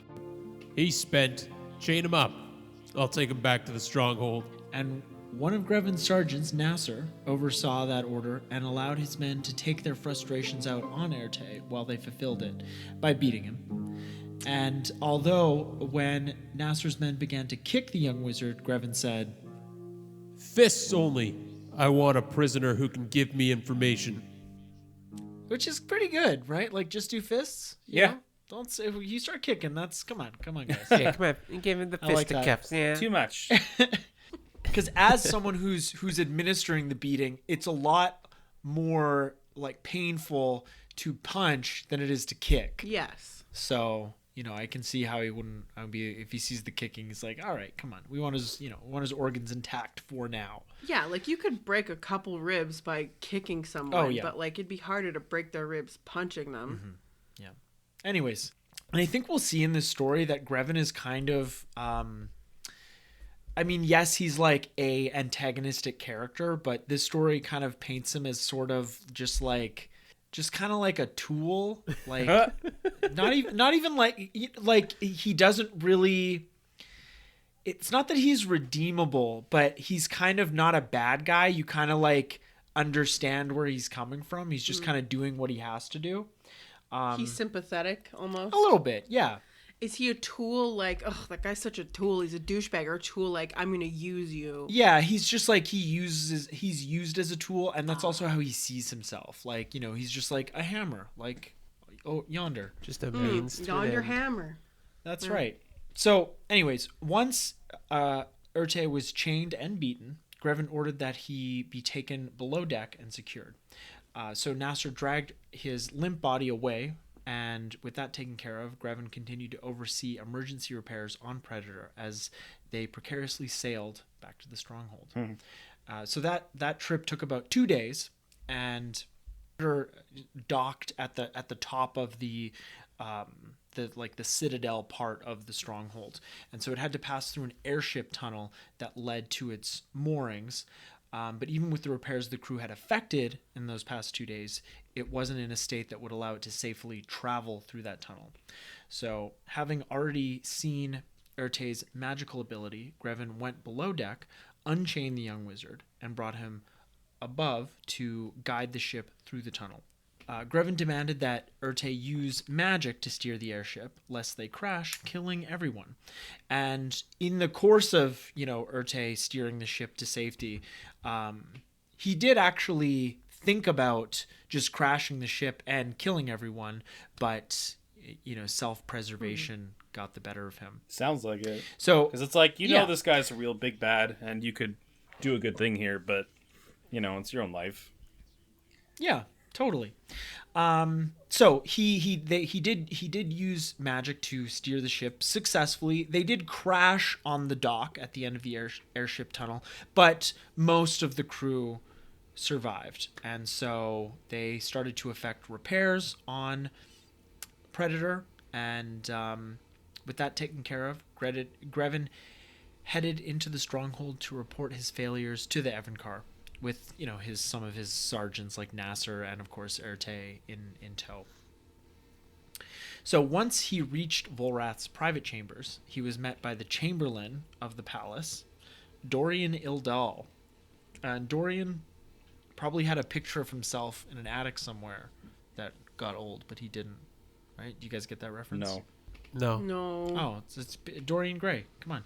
He's spent. Chain him up. I'll take him back to the stronghold. And one of Grevin's sergeants, Nasser, oversaw that order and allowed his men to take their frustrations out on Erte while they fulfilled it by beating him. And although when Nasser's men began to kick the young wizard, Grevin said, Fists only. I want a prisoner who can give me information. which is pretty good, right? Like just do fists. You Yeah. know? Don't say if you start kicking. That's come on, guys. Yeah, come on. Give him the I like that. fisticuffs. Yeah. Too much. Because as someone who's administering the beating, it's a lot more like painful to punch than it is to kick. Yes. So, you know, I can see how he wouldn't be if he sees the kicking. He's like, all right, come on, we want his organs intact for now. Yeah, like you could break a couple ribs by kicking someone, Oh, yeah. but like it'd be harder to break their ribs punching them. Yeah. Anyways, and I think we'll see in this story that Grevin is kind of, I mean, yes, he's like a antagonistic character, but this story kind of paints him as sort of just kind of like a tool, like not even like he doesn't really. It's not that he's redeemable, but he's kind of not a bad guy. You kind of like understand where he's coming from. He's just kind of doing what he has to do. He's sympathetic almost. A little bit, yeah. Is he a tool like, oh, that guy's such a tool, he's a douchebag, or a tool like, I'm going to use you? Yeah, he's just like he's used as a tool, and that's also how he sees himself. Like, you know, he's just like a hammer, like, oh, yonder. Just a means to an Yonder end. hammer. That's right. So, anyways, once Erte was chained and beaten, Grevin ordered that he be taken below deck and secured. So Nasser dragged his limp body away, and with that taken care of, Grevin continued to oversee emergency repairs on Predator as they precariously sailed back to the stronghold. So that trip took about 2 days, and Predator docked at the top of the citadel part of the stronghold, and so it had to pass through an airship tunnel that led to its moorings. But even with the repairs the crew had effected in those past 2 days, it wasn't in a state that would allow it to safely travel through that tunnel. So, having already seen Erte's magical ability, Grevin went below deck, unchained the young wizard, and brought him above to guide the ship through the tunnel. Grevin demanded that Erte use magic to steer the airship, lest they crash, killing everyone. And in the course of, Erte steering the ship to safety, he did actually think about just crashing the ship and killing everyone, but, self-preservation got the better of him. Sounds like it. So, Because it's like, Yeah. this guy's a real big bad, and you could do a good thing here, but, it's your own life. yeah. Totally. So he did use magic to steer the ship successfully. They did crash on the dock at the end of the airship tunnel, but most of the crew survived. And so they started to effect repairs on Predator. And with that taken care of, Grevin headed into the stronghold to report his failures to the Evincar, with some of his sergeants like Nasser and of course Erte in tow. So once he reached Volrath's private chambers, he was met by the Chamberlain of the palace, Dorian Ildal. And Dorian probably had a picture of himself in an attic somewhere that got old, but he didn't. Right? Do you guys get that reference? No. Oh, it's Dorian Gray. Come on.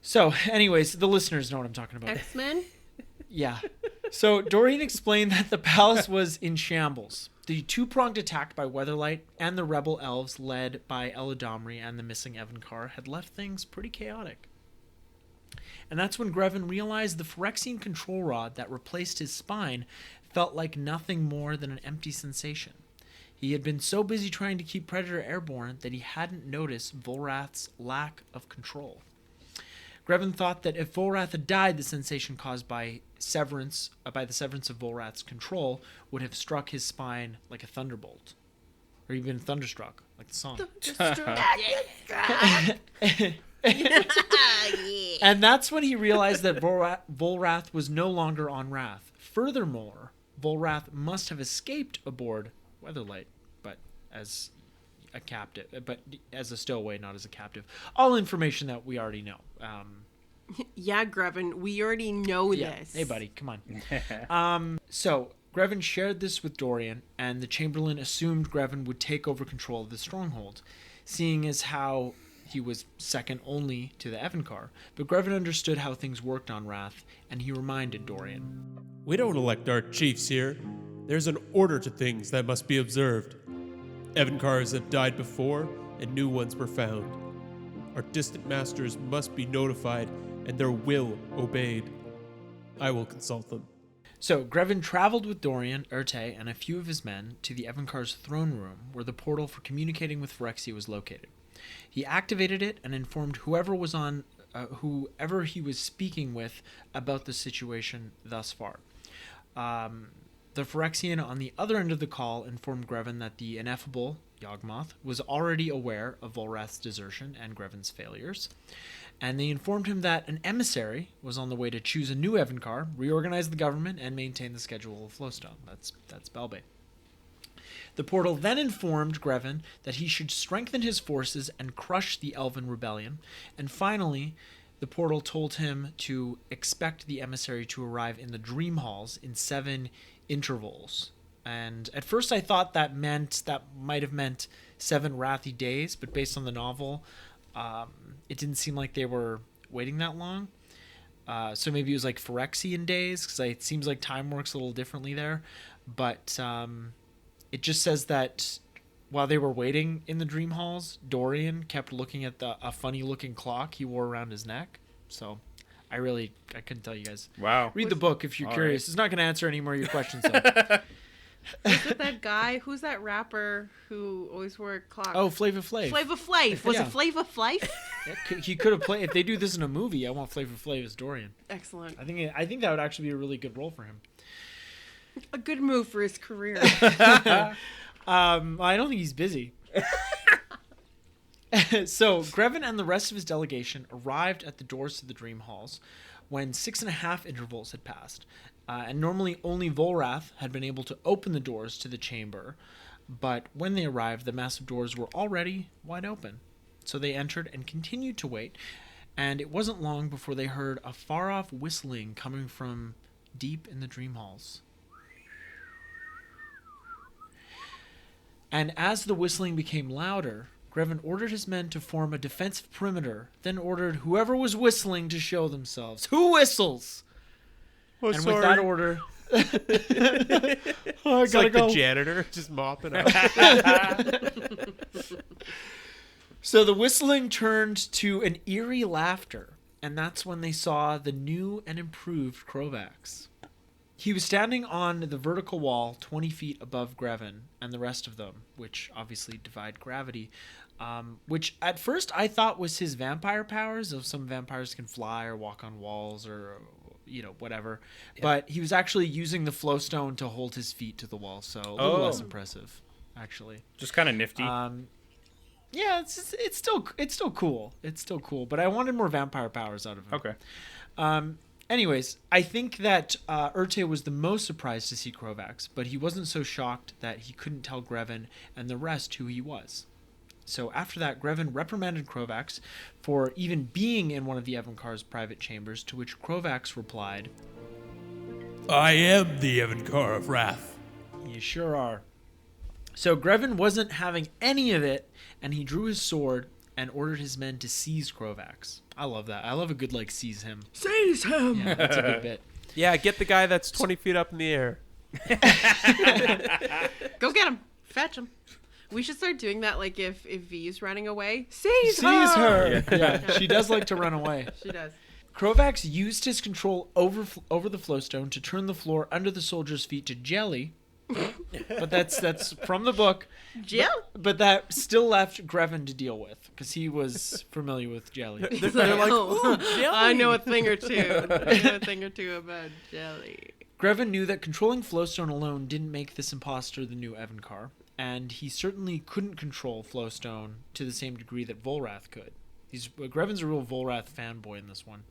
So, anyways, the listeners know what I'm talking about. X-Men? Yeah. So Dorian explained that the palace was in shambles. The two-pronged attack by Weatherlight and the rebel elves led by Eladamri and the missing Evincar had left things pretty chaotic. And that's when Grevin realized the Phyrexian control rod that replaced his spine felt like nothing more than an empty sensation. He had been so busy trying to keep Predator airborne that he hadn't noticed Volrath's lack of control. Grevin thought that if Volrath had died, the sensation caused by the severance of Volrath's control would have struck his spine like a thunderbolt, or even thunderstruck, like the song. And that's when he realized that Volrath was no longer on Rath. Furthermore, Volrath must have escaped aboard Weatherlight, but as a captive, but as a stowaway, not as a captive. All information that we already know. Yeah, Grevin, we already know this. Hey, buddy, come on. So Grevin shared this with Dorian, and the Chamberlain assumed Grevin would take over control of the stronghold, seeing as how he was second only to the Evincar. But Grevin understood how things worked on Rath, and he reminded Dorian. We don't elect our chiefs here. There's an order to things that must be observed. Evincars have died before, and new ones were found. Our distant masters must be notified, and their will obeyed. I will consult them. So Grevin traveled with Dorian, Erte, and a few of his men to the Evincar's throne room, where the portal for communicating with Phyrexia was located. He activated it and informed whoever he was speaking with about the situation thus far. The Phyrexian on the other end of the call informed Grevin that the ineffable Yawgmoth was already aware of Volrath's desertion and Grevin's failures, and they informed him that an emissary was on the way to choose a new Evincar, reorganize the government, and maintain the schedule of Flowstone. That's Belbe. The portal then informed Grevin that he should strengthen his forces and crush the Elven rebellion, and finally, the portal told him to expect the emissary to arrive in the Dream Halls in 7 intervals. And at first I thought that might have meant 7 Rathy days, but based on the novel, it didn't seem like they were waiting that long. So maybe it was like Phyrexian days, because it seems like time works a little differently there. But it just says that while they were waiting in the Dream Halls, Dorian kept looking at a funny-looking clock he wore around his neck. So I couldn't tell you guys. Wow. Read the book if you're curious. Right. It's not going to answer any more of your questions, though. Is it that guy? Who's that rapper who always wore a clock? Oh, Flava Flav. Flava Flav. Was it Flava Flav? He could have played. If they do this in a movie, I want Flava Flav as Dorian. Excellent. I think that would actually be a really good role for him. A good move for his career. I don't think he's busy. So Grevin and the rest of his delegation arrived at the doors to the Dream Halls when 6.5 intervals had passed. And normally only Volrath had been able to open the doors to the chamber, but when they arrived, the massive doors were already wide open. So they entered and continued to wait, and it wasn't long before they heard a far-off whistling coming from deep in the Dream Halls. And as the whistling became louder, Grevin ordered his men to form a defensive perimeter, then ordered whoever was whistling to show themselves. Who whistles? Oh, and sorry. with that order... It's like the janitor just mopping up. So the whistling turned to an eerie laughter, and that's when they saw the new and improved Krovax. He was standing on the vertical wall 20 feet above Grevin and the rest of them, which obviously defied gravity, which at first I thought was his vampire powers. Of some vampires can fly or walk on walls or whatever. But he was actually using the flowstone to hold his feet to the wall, so a little less impressive, actually. Just kind of nifty. Yeah, it's still cool. It's still cool, but I wanted more vampire powers out of him. Okay. Anyways, I think that Urte was the most surprised to see Krovax, but he wasn't so shocked that he couldn't tell Greven and the rest who he was. So after that, Greven reprimanded Krovax for even being in one of the Evincar's private chambers, to which Krovax replied, I am the Evincar of Rath. You sure are. So Greven wasn't having any of it, and he drew his sword and ordered his men to seize Krovax. I love that. I love a good, seize him. Seize him! Yeah, that's a good bit. Yeah, get the guy that's 20 feet up in the air. Go get him. Fetch him. We should start doing that, if V's running away. Seize her! Yeah, she does like to run away. She does. Krovax used his control over the flowstone to turn the floor under the soldiers' feet to jelly. But that's from the book. Jelly? But that still left Greven to deal with, because he was familiar with jelly. They're like, ooh, jelly. I know a thing or two. About jelly. Greven knew that controlling flowstone alone didn't make this imposter the new Evincar, and he certainly couldn't control flowstone to the same degree that Volrath could. Greven's a real Volrath fanboy in this one.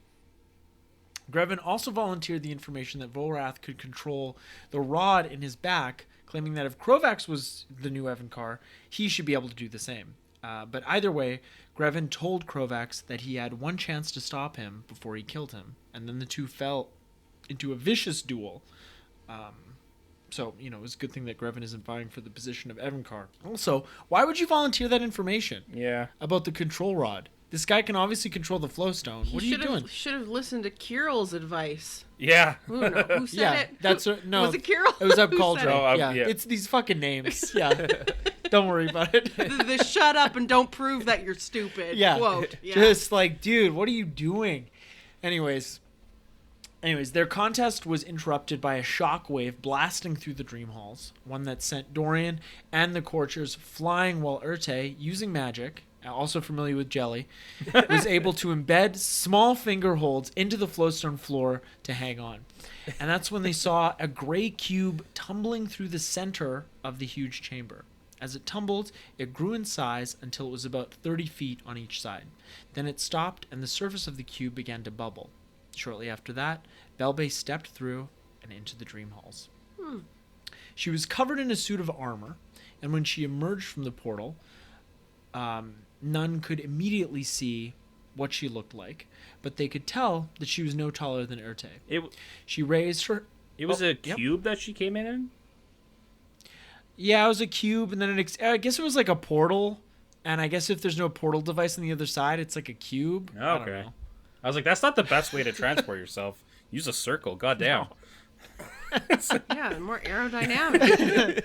Greven also volunteered the information that Volrath could control the rod in his back, claiming that if Krovax was the new Evincar, he should be able to do the same. But either way, Greven told Krovax that he had one chance to stop him before he killed him, and then the two fell into a vicious duel. So, it's a good thing that Greven isn't vying for the position of Evincar. Also, why would you volunteer that information? Yeah. About the control rod? This guy can obviously control the flowstone. What are you doing? Should have listened to Kirill's advice. Yeah. Who said it? No. Was it Kirill? It was up Who Cauldron. said Yeah. It's these fucking names. Yeah. Don't worry about it. The shut up and don't prove that you're stupid quote. Yeah. Just dude, what are you doing? Anyways, their contest was interrupted by a shockwave blasting through the dream halls, one that sent Dorian and the Courtiers flying, while Urte, using magic, also familiar with jelly, was able to embed small finger holds into the flowstone floor to hang on. And that's when they saw a gray cube tumbling through the center of the huge chamber. As it tumbled, it grew in size until it was about 30 feet on each side. Then it stopped, and the surface of the cube began to bubble. Shortly after that, Belbe stepped through and into the dream halls. She was covered in a suit of armor, and when she emerged from the portal, none could immediately see what she looked like, but they could tell that she was no taller than Urte. She raised her... It was a cube that she came in? Yeah, it was a cube, and then I guess it was like a portal, and I guess if there's no portal device on the other side, it's like a cube. Okay. I was like, that's not the best way to transport yourself. Use a circle, goddamn. Yeah, more aerodynamic.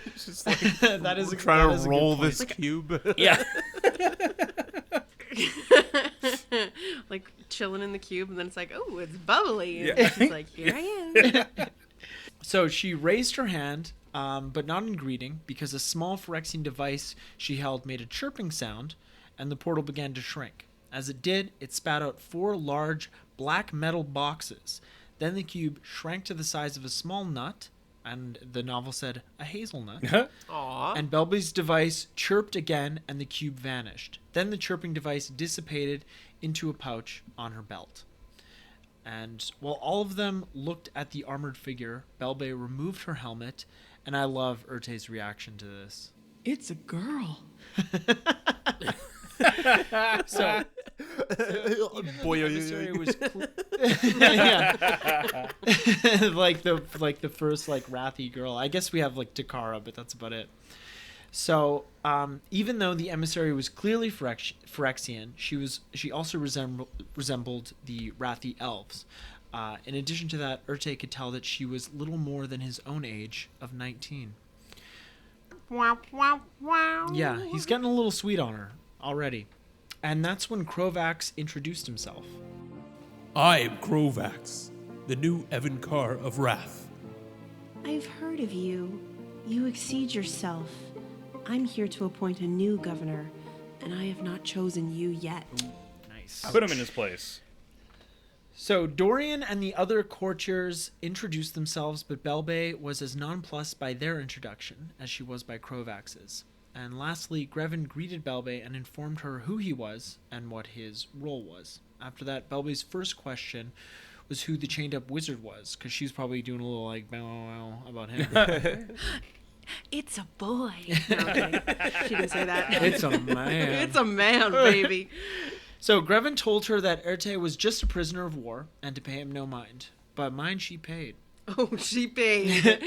That is trying to roll this cube. Yeah. Chilling in the cube, and then it's like, oh, it's bubbly. And Yeah. she's like, here I am. So she raised her hand, but not in greeting, because a small Phyrexian device she held made a chirping sound, and the portal began to shrink. As it did, it spat out 4 large black metal boxes. Then the cube shrank to the size of a small nut, and the novel said a hazelnut. Aww. And Belbe's device chirped again, and the cube vanished. Then the chirping device dissipated into a pouch on her belt. And while all of them looked at the armored figure, Belbe removed her helmet, and I love Urte's reaction to this. It's a girl. So, Boy, emissary was yeah. like the first Rathy girl. I guess we have Takara, but that's about it. So even though the emissary was clearly Phyrexian, she also resembled the Rathy elves. In addition to that, Urte could tell that she was little more than his own age of 19. Wow, wow, wow. Yeah, he's getting a little sweet on her already. And that's when Krovax introduced himself. I am Krovax, the new Evincar of Rath. I've heard of you. You exceed yourself. I'm here to appoint a new governor, and I have not chosen you yet. Nice. Put him in his place. So Dorian and the other courtiers introduced themselves, but Belbe was as nonplussed by their introduction as she was by Krovax's. And lastly, Grevin greeted Belbe and informed her who he was and what his role was. After that, Belbe's first question was who the chained-up wizard was, because she was probably doing a little like bow about him. It's a boy. No, okay. She didn't say that. It's a man. It's a man, baby. So Grevin told her that Erte was just a prisoner of war and to pay him no mind. But mind she paid. Oh, she paid.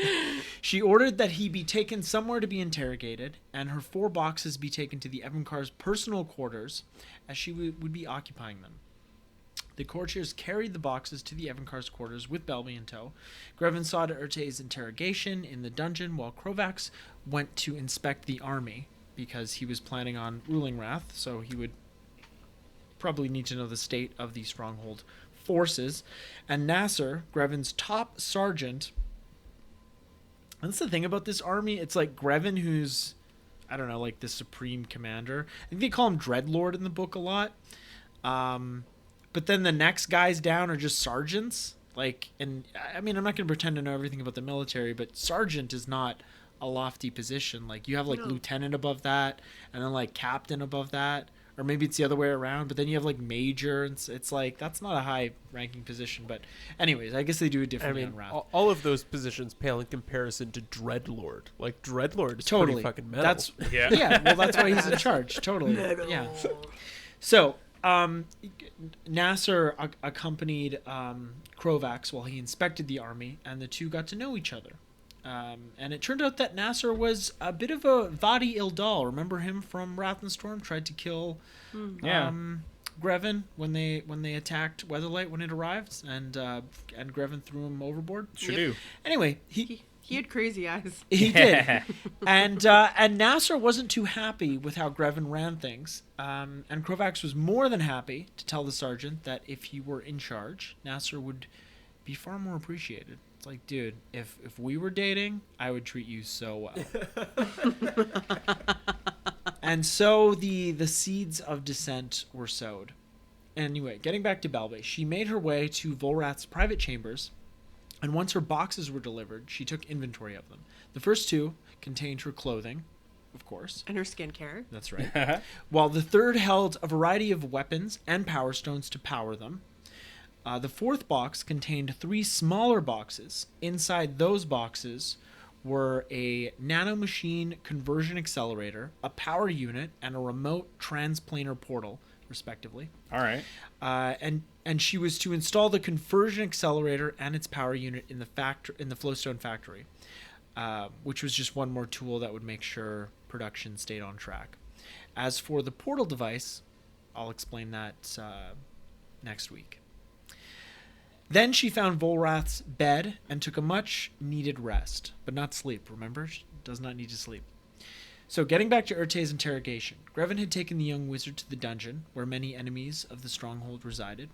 She ordered that he be taken somewhere to be interrogated, and her 4 boxes be taken to the Evincar's personal quarters, as she would be occupying them. The courtiers carried the boxes to the Evincar's quarters with Belbe in tow. Grevin saw to Erte's interrogation in the dungeon, while Krovax went to inspect the army, because he was planning on ruling Rath, so he would probably need to know the state of the stronghold forces. And Nasser, Grevin's top sergeant, and that's the thing about this army, it's like Grevin, who's, I don't know, like the supreme commander. I think they call him Dreadlord in the book a lot. But then the next guys down are just sergeants. Like, and I mean, I'm not going to pretend to know everything about the military, but sergeant is not a lofty position. Like, you have like lieutenant above that, and then like captain above that. Or maybe it's the other way around, but then you have like major, and it's like, that's not a high ranking position. But anyways, I guess they do it differently on Rath. All of those positions pale in comparison to Dreadlord. Like, Dreadlord is Totally. pretty fucking metal. That's well, that's why he's in charge. Totally. Metal. Yeah. So Nasser accompanied Krovax while he inspected the army, and the two got to know each other. And it turned out that Nasser was a bit of a Vadi Ildal. Remember him from Rath Storm? Tried to kill Grevin when they attacked Weatherlight when it arrived, and Grevin threw him overboard. Sure do. Anyway, He had crazy eyes. he did. And Nasser wasn't too happy with how Grevin ran things. And Krovax was more than happy to tell the sergeant that if he were in charge, Nasser would be far more appreciated. It's like, dude, if we were dating, I would treat you so well. And so the seeds of dissent were sowed. Anyway, getting back to Belbe, she made her way to Volrath's private chambers, and once her boxes were delivered, she took inventory of them. The first 2 contained her clothing, of course. And her skincare. That's right. While the third held a variety of weapons and power stones to power them. The 4th box contained 3 smaller boxes. Inside those boxes were a nanomachine conversion accelerator, a power unit, and a remote transplanar portal, respectively. All right. And she was to install the conversion accelerator and its power unit in the Flowstone factory, which was just one more tool that would make sure production stayed on track. As for the portal device, I'll explain that next week. Then she found Volrath's bed and took a much-needed rest, but not sleep, remember? She does not need to sleep. So, getting back to Erte's interrogation, Grevin had taken the young wizard to the dungeon, where many enemies of the stronghold resided.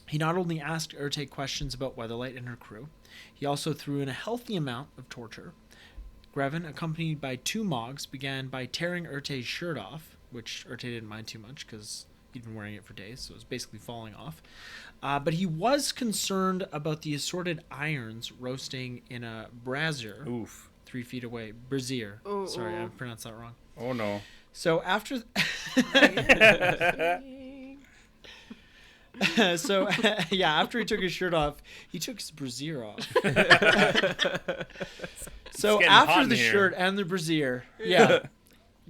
He not only asked Erte questions about Weatherlight and her crew, he also threw in a healthy amount of torture. Grevin, accompanied by 2 Mogs, began by tearing Erte's shirt off, which Erte didn't mind too much, because he'd been wearing it for days, so it was basically falling off. But he was concerned about the assorted irons roasting in a brazier. Oof. 3 feet away. Brazier. Sorry, I pronounced that wrong. Oh, no. So after... after he took his shirt off, he took his brazier off. So after the shirt and the brazier,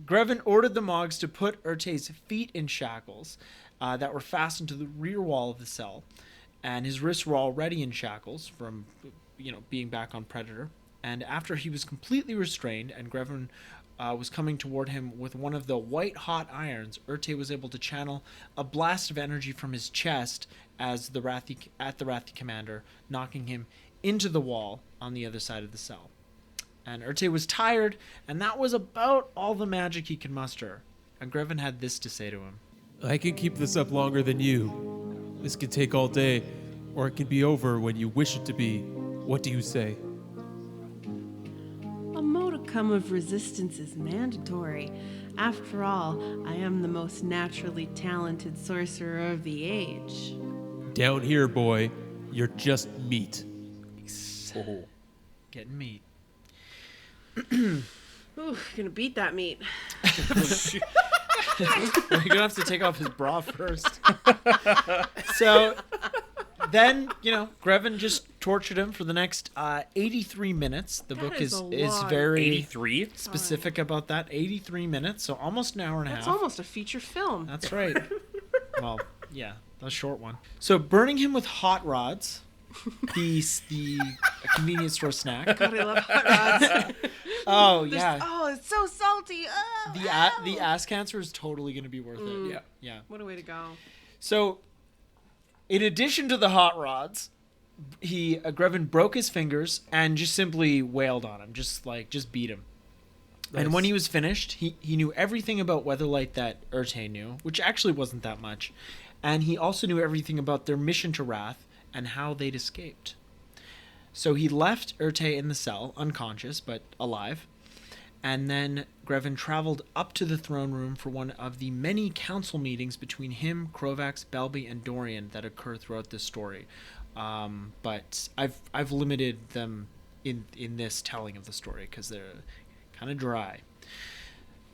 Grevin ordered the Mogs to put Erte's feet in shackles that were fastened to the rear wall of the cell, and his wrists were already in shackles from, being back on Predator. And after he was completely restrained, and Grevin was coming toward him with one of the white-hot irons, Erte was able to channel a blast of energy from his chest at the Rathi commander, knocking him into the wall on the other side of the cell. And Erte was tired, and that was about all the magic he could muster. And Grevin had this to say to him. I can keep this up longer than you. This could take all day, or it can be over when you wish it to be. What do you say? A modicum of resistance is mandatory. After all, I am the most naturally talented sorcerer of the age. down here, boy, you're just meat. Oh. Getting meat. Ooh, gonna beat that meat. Well, you're gonna have to take off his bra first. So then, Grevin just tortured him for the next 83 minutes. The book is is a lot. very 83? specific about that. 83 minutes, so almost an hour and a That's half. almost a feature film. That's right. Well, yeah, a short one. So burning him with hot rods, the convenience store snack. God, I love hot rods. Oh yeah, Oh, it's so salty. Oh, the ass cancer is totally gonna be worth it. Yeah. What a way to go. So, in addition to the hot rods, Grevin broke his fingers and just simply wailed on him, just beat him. Nice. And when he was finished, he knew everything about Weatherlight that Urte knew, which actually wasn't that much. And he also knew everything about their mission to Rath and how they'd escaped. So he left Urte in the cell, unconscious but alive. And then Grevin traveled up to the throne room for one of the many council meetings between him, Krovax, Belbe, and Dorian that occur throughout this story. But I've limited them in this telling of the story because they're kind of dry.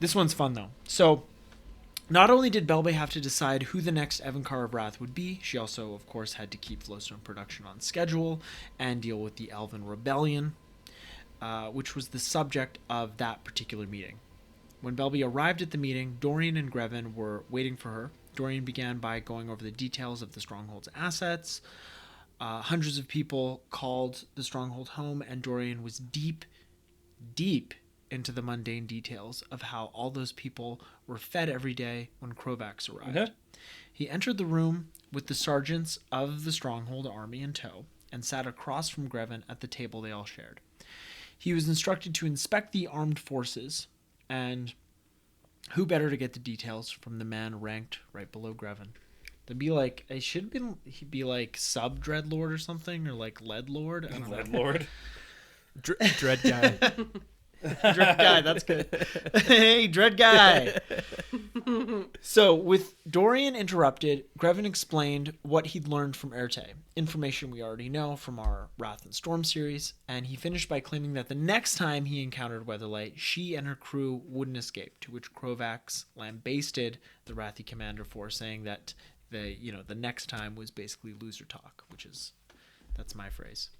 This one's fun though. So not only did Belbe have to decide who the next Evincar of Rath would be, she also, of course, had to keep Flowstone production on schedule and deal with the Elven Rebellion, which was the subject of that particular meeting. When Belbe arrived at the meeting, Dorian and Grevin were waiting for her. Dorian began by going over the details of the Stronghold's assets. Hundreds of people called the Stronghold home, and Dorian was deep into the mundane details of how all those people were fed every day when Krovax arrived. Okay. He entered the room with the sergeants of the Stronghold army in tow and sat across from Grevin at the table they all shared. He was instructed to inspect the armed forces, and who better to get the details from the man ranked right below Grevin? They'd be like, he'd be like sub Dreadlord or something, or like Lead Lord. I don't know. Lead Lord. Dread guy. Dread guy, that's good. Hey, Dread guy. So, with Dorian interrupted, Grevin explained what he'd learned from Urte, information we already know from our Rath Storm series, and he finished by claiming that the next time he encountered Weatherlight, she and her crew wouldn't escape, to which Krovax lambasted the Rathi commander for saying that the next time was basically loser talk, that's my phrase.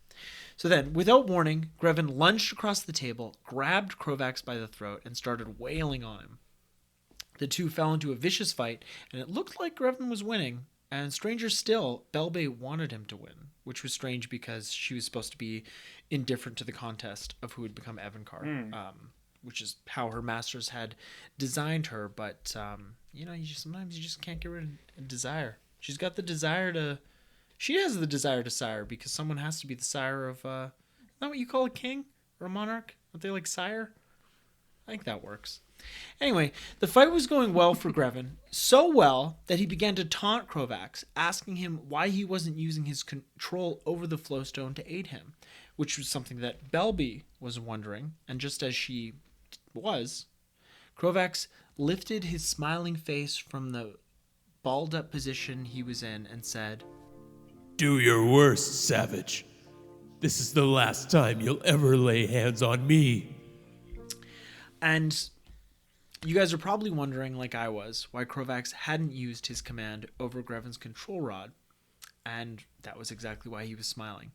So then, without warning, Grevin lunged across the table, grabbed Krovax by the throat, and started wailing on him. The two fell into a vicious fight, and it looked like Grevin was winning, and stranger still, Belbe wanted him to win, which was strange because she was supposed to be indifferent to the contest of who would become Evincar, which is how her masters had designed her, but, sometimes you just can't get rid of desire. She's got the desire to... She has the desire to sire because someone has to be the sire of, isn't that what you call a king or a monarch? Aren't they like sire? I think that works. Anyway, the fight was going well for Grevin, so well that he began to taunt Krovax, asking him why he wasn't using his control over the Flowstone to aid him, which was something that Belbe was wondering, and just as she was, Krovax lifted his smiling face from the balled-up position he was in and said, Do your worst, savage. This is the last time you'll ever lay hands on me. And you guys are probably wondering, like I was, why Krovax hadn't used his command over Grevin's control rod. And that was exactly why he was smiling.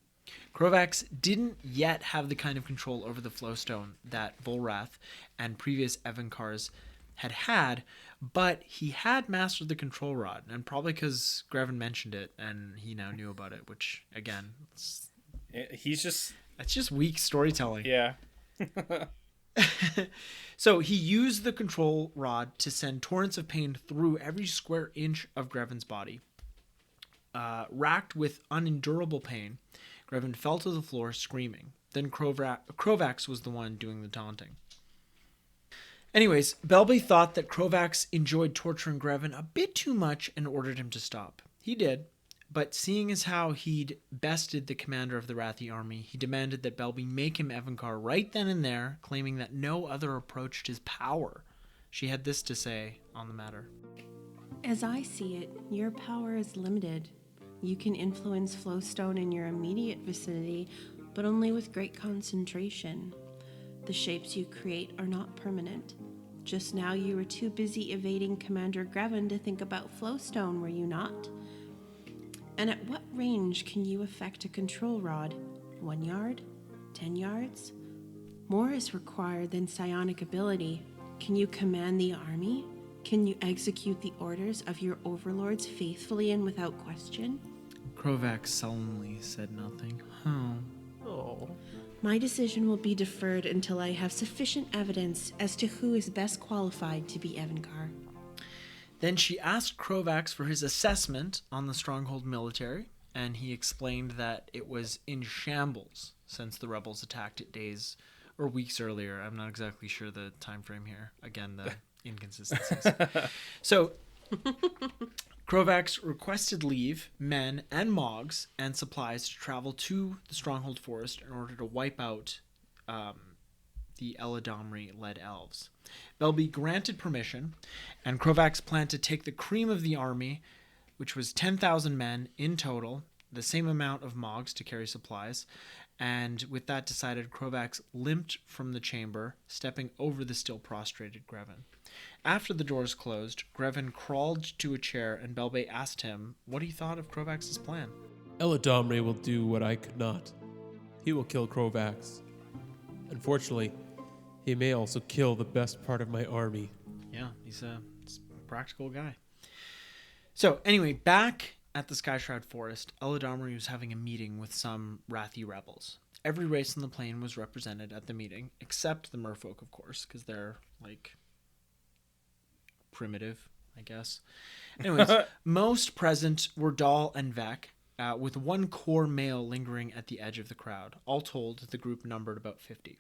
Krovax didn't yet have the kind of control over the Flowstone that Volrath and previous Evincars had, but he had mastered the control rod, and probably because Grevin mentioned it, and he now knew about it, which, again, that's just weak storytelling. Yeah. So he used the control rod to send torrents of pain through every square inch of Grevin's body. Racked with unendurable pain, Grevin fell to the floor screaming. Then Krovax was the one doing the taunting. Anyways, Belbe thought that Krovax enjoyed torturing Grevin a bit too much and ordered him to stop. He did, but seeing as how he'd bested the commander of the Rathi army, he demanded that Belbe make him Evincar right then and there, claiming that no other approached his power. She had this to say on the matter. As I see it, your power is limited. You can influence flowstone in your immediate vicinity, but only with great concentration. The shapes you create are not permanent. Just now you were too busy evading Commander Grevin to think about flowstone, were you not? And at what range can you affect a control rod? 1 yard? 10 yards? More is required than psionic ability. Can you command the army? Can you execute the orders of your overlords faithfully and without question? Krovax sullenly said nothing. Oh. My decision will be deferred until I have sufficient evidence as to who is best qualified to be Evincar. Then she asked Krovax for his assessment on the Stronghold military, and he explained that it was in shambles since the rebels attacked it days or weeks earlier. I'm not exactly sure the time frame here. Again, the inconsistencies. So Krovax requested leave, men and Mogs, and supplies to travel to the Stronghold Forest in order to wipe out the Eladamri-led elves. Belbe granted permission, and Krovax planned to take the cream of the army, which was 10,000 men in total, the same amount of Mogs to carry supplies, and with that decided, Krovax limped from the chamber, stepping over the still prostrated Grevin. After the doors closed, Grevin crawled to a chair, and Belbe asked him what he thought of Krovax's plan. Eladamri will do what I could not. He will kill Krovax. Unfortunately, he may also kill the best part of my army. Yeah, he's a practical guy. So, anyway, back at the Skyshroud Forest, Eladamri was having a meeting with some Rathi rebels. Every race on the plane was represented at the meeting, except the merfolk, of course, because they're, like, primitive, I guess. Anyways, most present were Dahl and Vec, with one core male lingering at the edge of the crowd. All told, the group numbered about 50.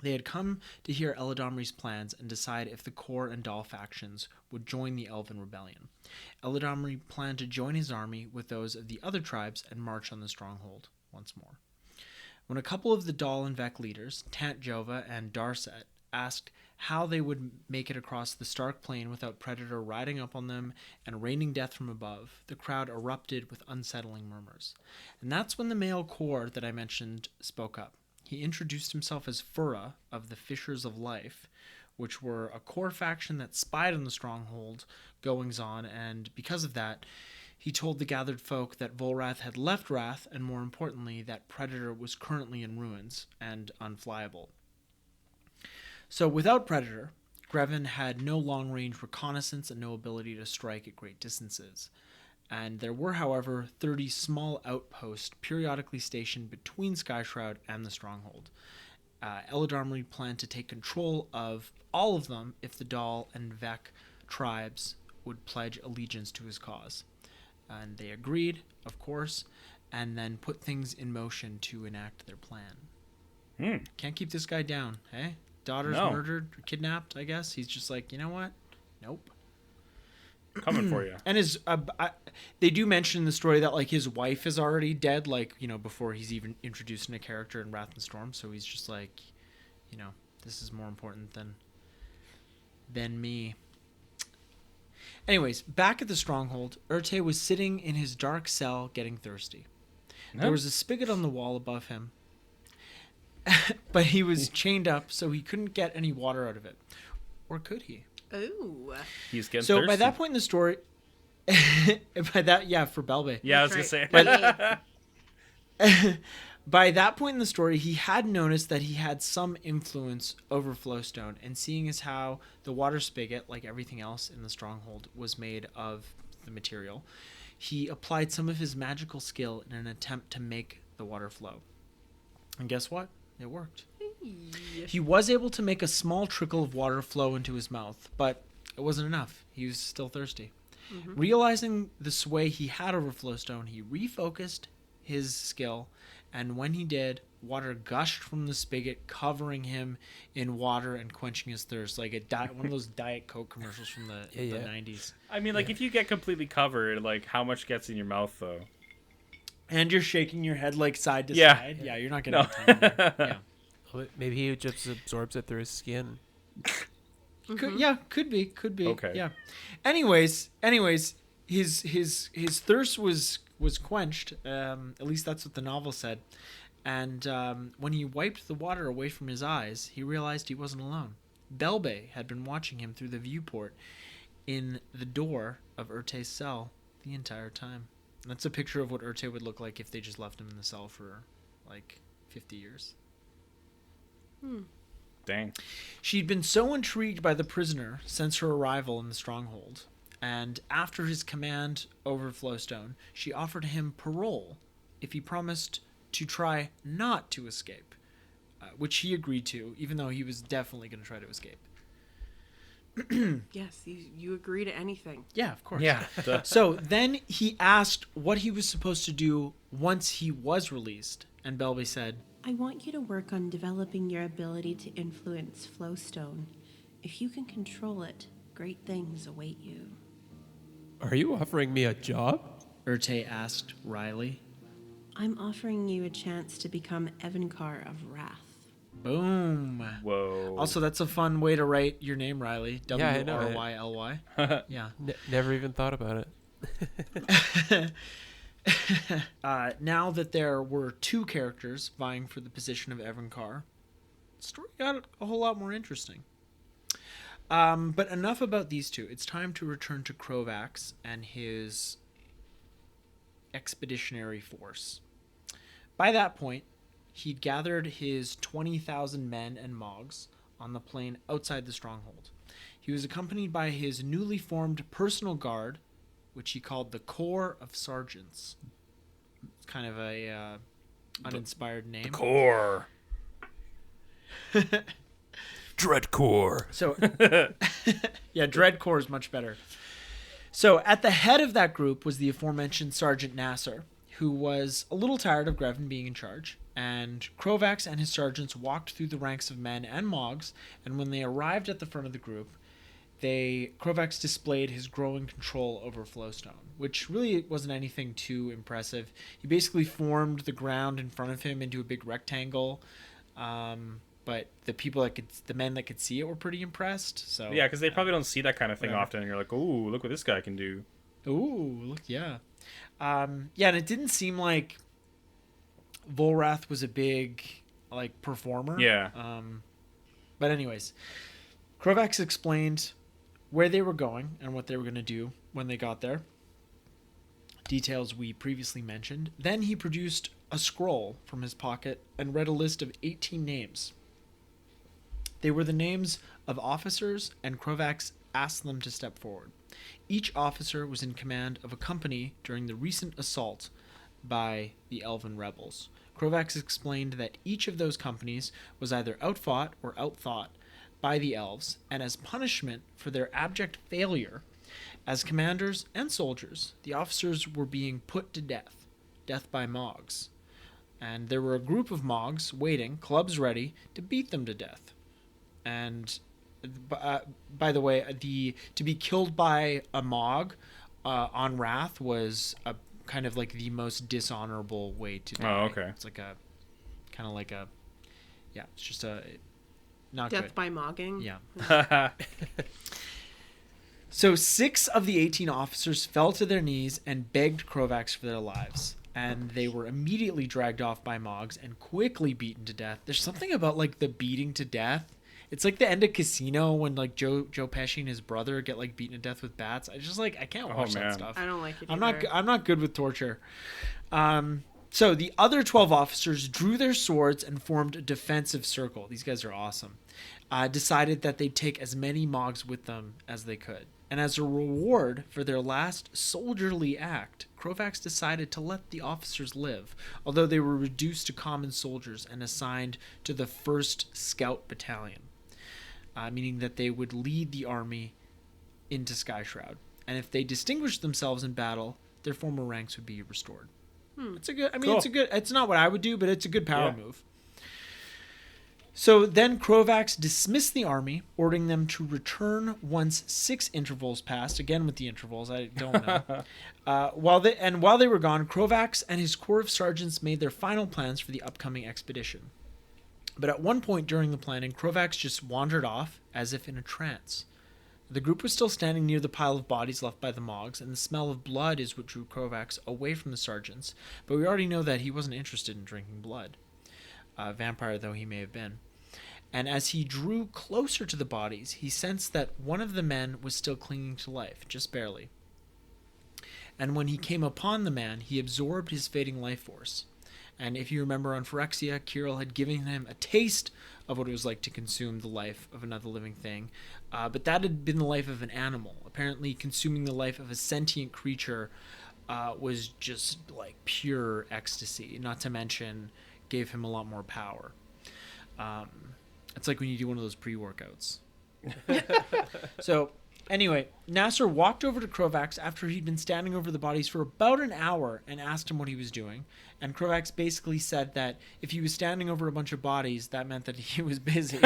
They had come to hear Eladamri's plans and decide if the core and Dahl factions would join the Elven Rebellion. Eladamri planned to join his army with those of the other tribes and march on the stronghold once more. When a couple of the Dahl and Vec leaders, Tant Jova and Darset, asked how they would make it across the stark plain without Predator riding up on them and raining death from above, the crowd erupted with unsettling murmurs. And that's when the male core that I mentioned spoke up. He introduced himself as Fura of the Fishers of Life, which were a core faction that spied on the stronghold goings-on, and because of that, he told the gathered folk that Volrath had left Wrath, and more importantly, that Predator was currently in ruins and unflyable. So without Predator, Grevin had no long-range reconnaissance and no ability to strike at great distances. And there were, however, 30 small outposts periodically stationed between Skyshroud and the Stronghold. Eladamri planned to take control of all of them if the Dahl and Vec tribes would pledge allegiance to his cause. And they agreed, of course, and then put things in motion to enact their plan. Can't keep this guy down, eh? Daughter's murdered, kidnapped, I guess. He's just like, you know what? Nope. Coming for you. And his, they do mention in the story that like his wife is already dead, like, you know, before he's even introduced in a character in Rath Storm. So he's just like, you know, this is more important than me. Anyways, back at the Stronghold, Urte was sitting in his dark cell getting thirsty. There was a spigot on the wall above him, but he was chained up, so he couldn't get any water out of it. Or could he? Ooh. He's getting So thirsty. by that point in the story, for Belbe. Yeah, I was going to say. By that point in the story, he had noticed that he had some influence over Flowstone, and seeing as how the water spigot, like everything else in the Stronghold, was made of the material, he applied some of his magical skill in an attempt to make the water flow. And guess what? It worked. He was able to make a small trickle of water flow into his mouth, but it wasn't enough. He was still thirsty. Mm-hmm. Realizing the sway he had over Flowstone, he refocused his skill, and when he did, water gushed from the spigot, covering him in water and quenching his thirst, like one of those Diet Coke commercials from the 90s. I mean, like, if you get completely covered, like, how much gets in your mouth, though? And you're shaking your head, like, side to side. Yeah, you're not going to have time. Yeah. Well, maybe he just absorbs it through his skin. Could be. Okay. Yeah. Anyways, his thirst was was quenched. At least that's what the novel said. And when he wiped the water away from his eyes, he realized he wasn't alone. Belbe had been watching him through the viewport in the door of Urte's cell the entire time. And that's a picture of what Urte would look like if they just left him in the cell for like 50 years. Dang. She'd been so intrigued by the prisoner since her arrival in the stronghold, and after his command over Flowstone, she offered him parole if he promised to try not to escape, which he agreed to, even though he was definitely going to try to escape. Yes, you agree to anything. Yeah, of course. Yeah. So then he asked what he was supposed to do once he was released, and Belbe said, I want you to work on developing your ability to influence Flowstone. If you can control it, great things await you. Are you offering me a job? Urte asked wryly. I'm offering you a chance to become Evincar of Rath. Boom. Whoa. Also, that's a fun way to write your name, Riley. Yeah, I know. W-R-Y-L-Y. Yeah. Never even thought about it. Now that there were two characters vying for the position of Evincar, the story got a whole lot more interesting. But enough about these two. It's time to return to Krovax and his expeditionary force. By that point, he'd gathered his 20,000 men and Mogs on the plain outside the stronghold. He was accompanied by his newly formed personal guard, which he called the Corps of Sergeants. It's kind of a uninspired name. Core. Dreadcore. So, yeah, Dreadcore is much better. So, at the head of that group was the aforementioned Sergeant Nasser, who was a little tired of Grevin being in charge. And Krovax and his sergeants walked through the ranks of men and Mogs, and when they arrived at the front of the group, Krovax displayed his growing control over Flowstone, which really wasn't anything too impressive. He basically formed the ground in front of him into a big rectangle, but the men that could see it were pretty impressed. So Yeah, because they probably don't see that kind of thing often, and you're like, ooh, look what this guy can do. Ooh, look, yeah. And it didn't seem like Volrath was a big, performer. Yeah. But anyways, Krovax explained where they were going and what they were going to do when they got there. Details we previously mentioned. Then he produced a scroll from his pocket and read a list of 18 names. They were the names of officers, and Krovax asked them to step forward. Each officer was in command of a company during the recent assault by the Elven rebels. Krovax explained that each of those companies was either outfought or outthought by the elves, and as punishment for their abject failure as commanders and soldiers, the officers were being put to death by Mogs. And there were a group of Mogs waiting, clubs ready, to beat them to death. And by the way, to be killed by a Mog on Rath was a kind of like the most dishonorable way to die. Oh, okay. It's like it's just a not Death good. by mogging. Yeah. So 6 of the 18 officers fell to their knees and begged Krovax for their lives. And they were immediately dragged off by Mogs and quickly beaten to death. There's something about the beating to death. It's like the end of Casino when Joe Pesci and his brother get beaten to death with bats. I just I can't watch that stuff. I don't like it. I'm not good with torture. So the other 12 officers drew their swords and formed a defensive circle. These guys are awesome. Decided that they'd take as many Mogs with them as they could. And as a reward for their last soldierly act, Krovax decided to let the officers live, although they were reduced to common soldiers and assigned to the 1st Scout Battalion, meaning that they would lead the army into Skyshroud. And if they distinguished themselves in battle, their former ranks would be restored. It's a good. Cool. It's not what I would do, but it's a good power move. So then Krovax dismissed the army, ordering them to return once 6 intervals passed. Again with the intervals, I don't know. While they were gone, Krovax and his corps of sergeants made their final plans for the upcoming expedition. But at one point during the planning, Krovax just wandered off as if in a trance. The group was still standing near the pile of bodies left by the Mogs, and the smell of blood is what drew Krovax away from the sergeants, but we already know that he wasn't interested in drinking blood, vampire though he may have been. And as he drew closer to the bodies, he sensed that one of the men was still clinging to life, just barely. And when he came upon the man, he absorbed his fading life force. And if you remember on Phyrexia, Kirill had given him a taste of what it was like to consume the life of another living thing. But that had been the life of an animal. Apparently, consuming the life of a sentient creature was just like pure ecstasy, not to mention gave him a lot more power. It's like when you do one of those pre-workouts. So, anyway, Nasser walked over to Krovax after he'd been standing over the bodies for about an hour and asked him what he was doing. And Krovax basically said that if he was standing over a bunch of bodies, that meant that he was busy.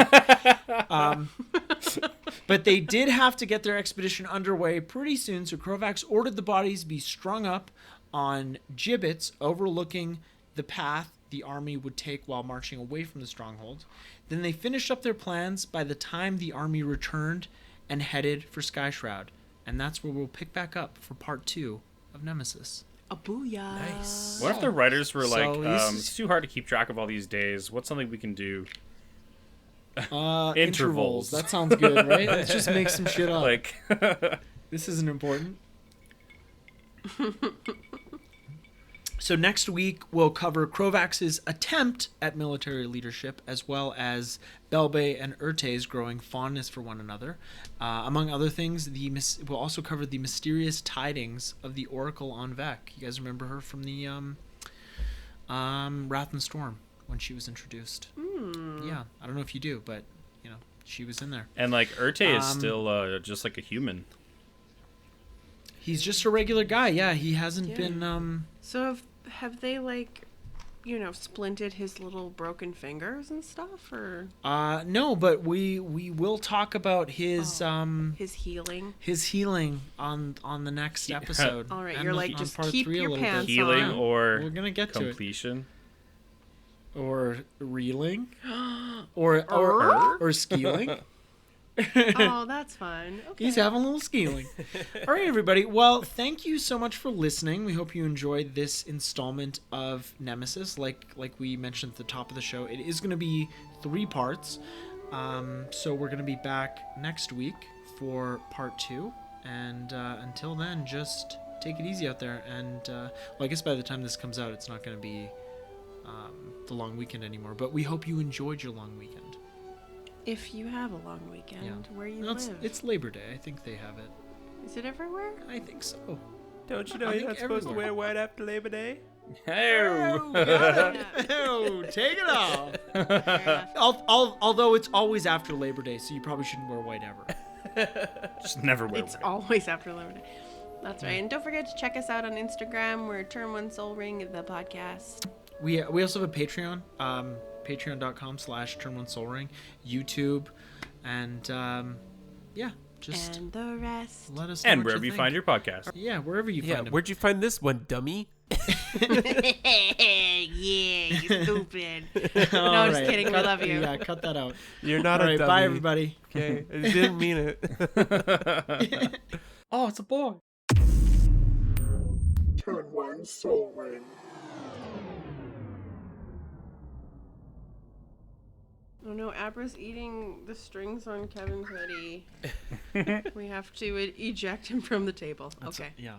But they did have to get their expedition underway pretty soon, so Krovax ordered the bodies be strung up on gibbets overlooking the path the army would take while marching away from the stronghold. Then they finished up their plans by the time the army returned and headed for Sky Shroud. And that's where we'll pick back up for part 2 of Nemesis. A booyah. Nice. What if the writers were like, So it's too hard to keep track of all these days. What's something we can do? Intervals. That sounds good, right? Let's just make some shit up. Like, This isn't important. So next week, we'll cover Krovax's attempt at military leadership, as well as Belbe and Urte's growing fondness for one another. Among other things, we'll also cover the mysterious tidings of the Oracle on Vec. You guys remember her from the Rath Storm when she was introduced? Yeah, I don't know if you do, but she was in there. and like Urte is still just like a human. He's just a regular guy. Yeah, he hasn't been. So have they splinted his little broken fingers and stuff, or No, but we will talk about his healing. his healing on the next episode. All right, And you're on like, just part keep 3 a your little bit. pants Healing on. or We're gonna get to it. completion. Or reeling, or skeeling. Oh, that's fun. Okay. He's having a little skeeling. All right, everybody. Well, thank you so much for listening. We hope you enjoyed this installment of Nemesis. Like we mentioned at the top of the show, it is going to be 3 parts. So we're going to be back next week for part 2. And until then, just take it easy out there. And I guess by the time this comes out, it's not going to be the long weekend anymore. But we hope you enjoyed your long weekend. If you have a long weekend, where you No, live. it's Labor Day. I think they have it. Is it everywhere? I think so. Don't you know I you're think not supposed to everywhere. wear white after Labor Day? Oh, take it off. Although it's always after Labor Day, so you probably shouldn't wear white ever. Just never wear It's white. always after Labor Day. That's right. And don't forget to check us out on Instagram. We're Turn One Soul Ring, the podcast. We also have a Patreon, patreon.com/turn1soulring, YouTube, and just And the rest. let us know And what wherever you find your podcast. Yeah, wherever you Yeah, find them. where'd you find this one, dummy? Yeah, you stupid. All No, just right. kidding. We Cut- love you. Yeah, cut that out. You're not All a right, dummy. bye, everybody. Okay, I didn't mean it. Oh, it's a boy. Turn one soul ring. Oh no, Abra's eating the strings on Kevin's hoodie. We have to eject him from the table. Okay. Yeah.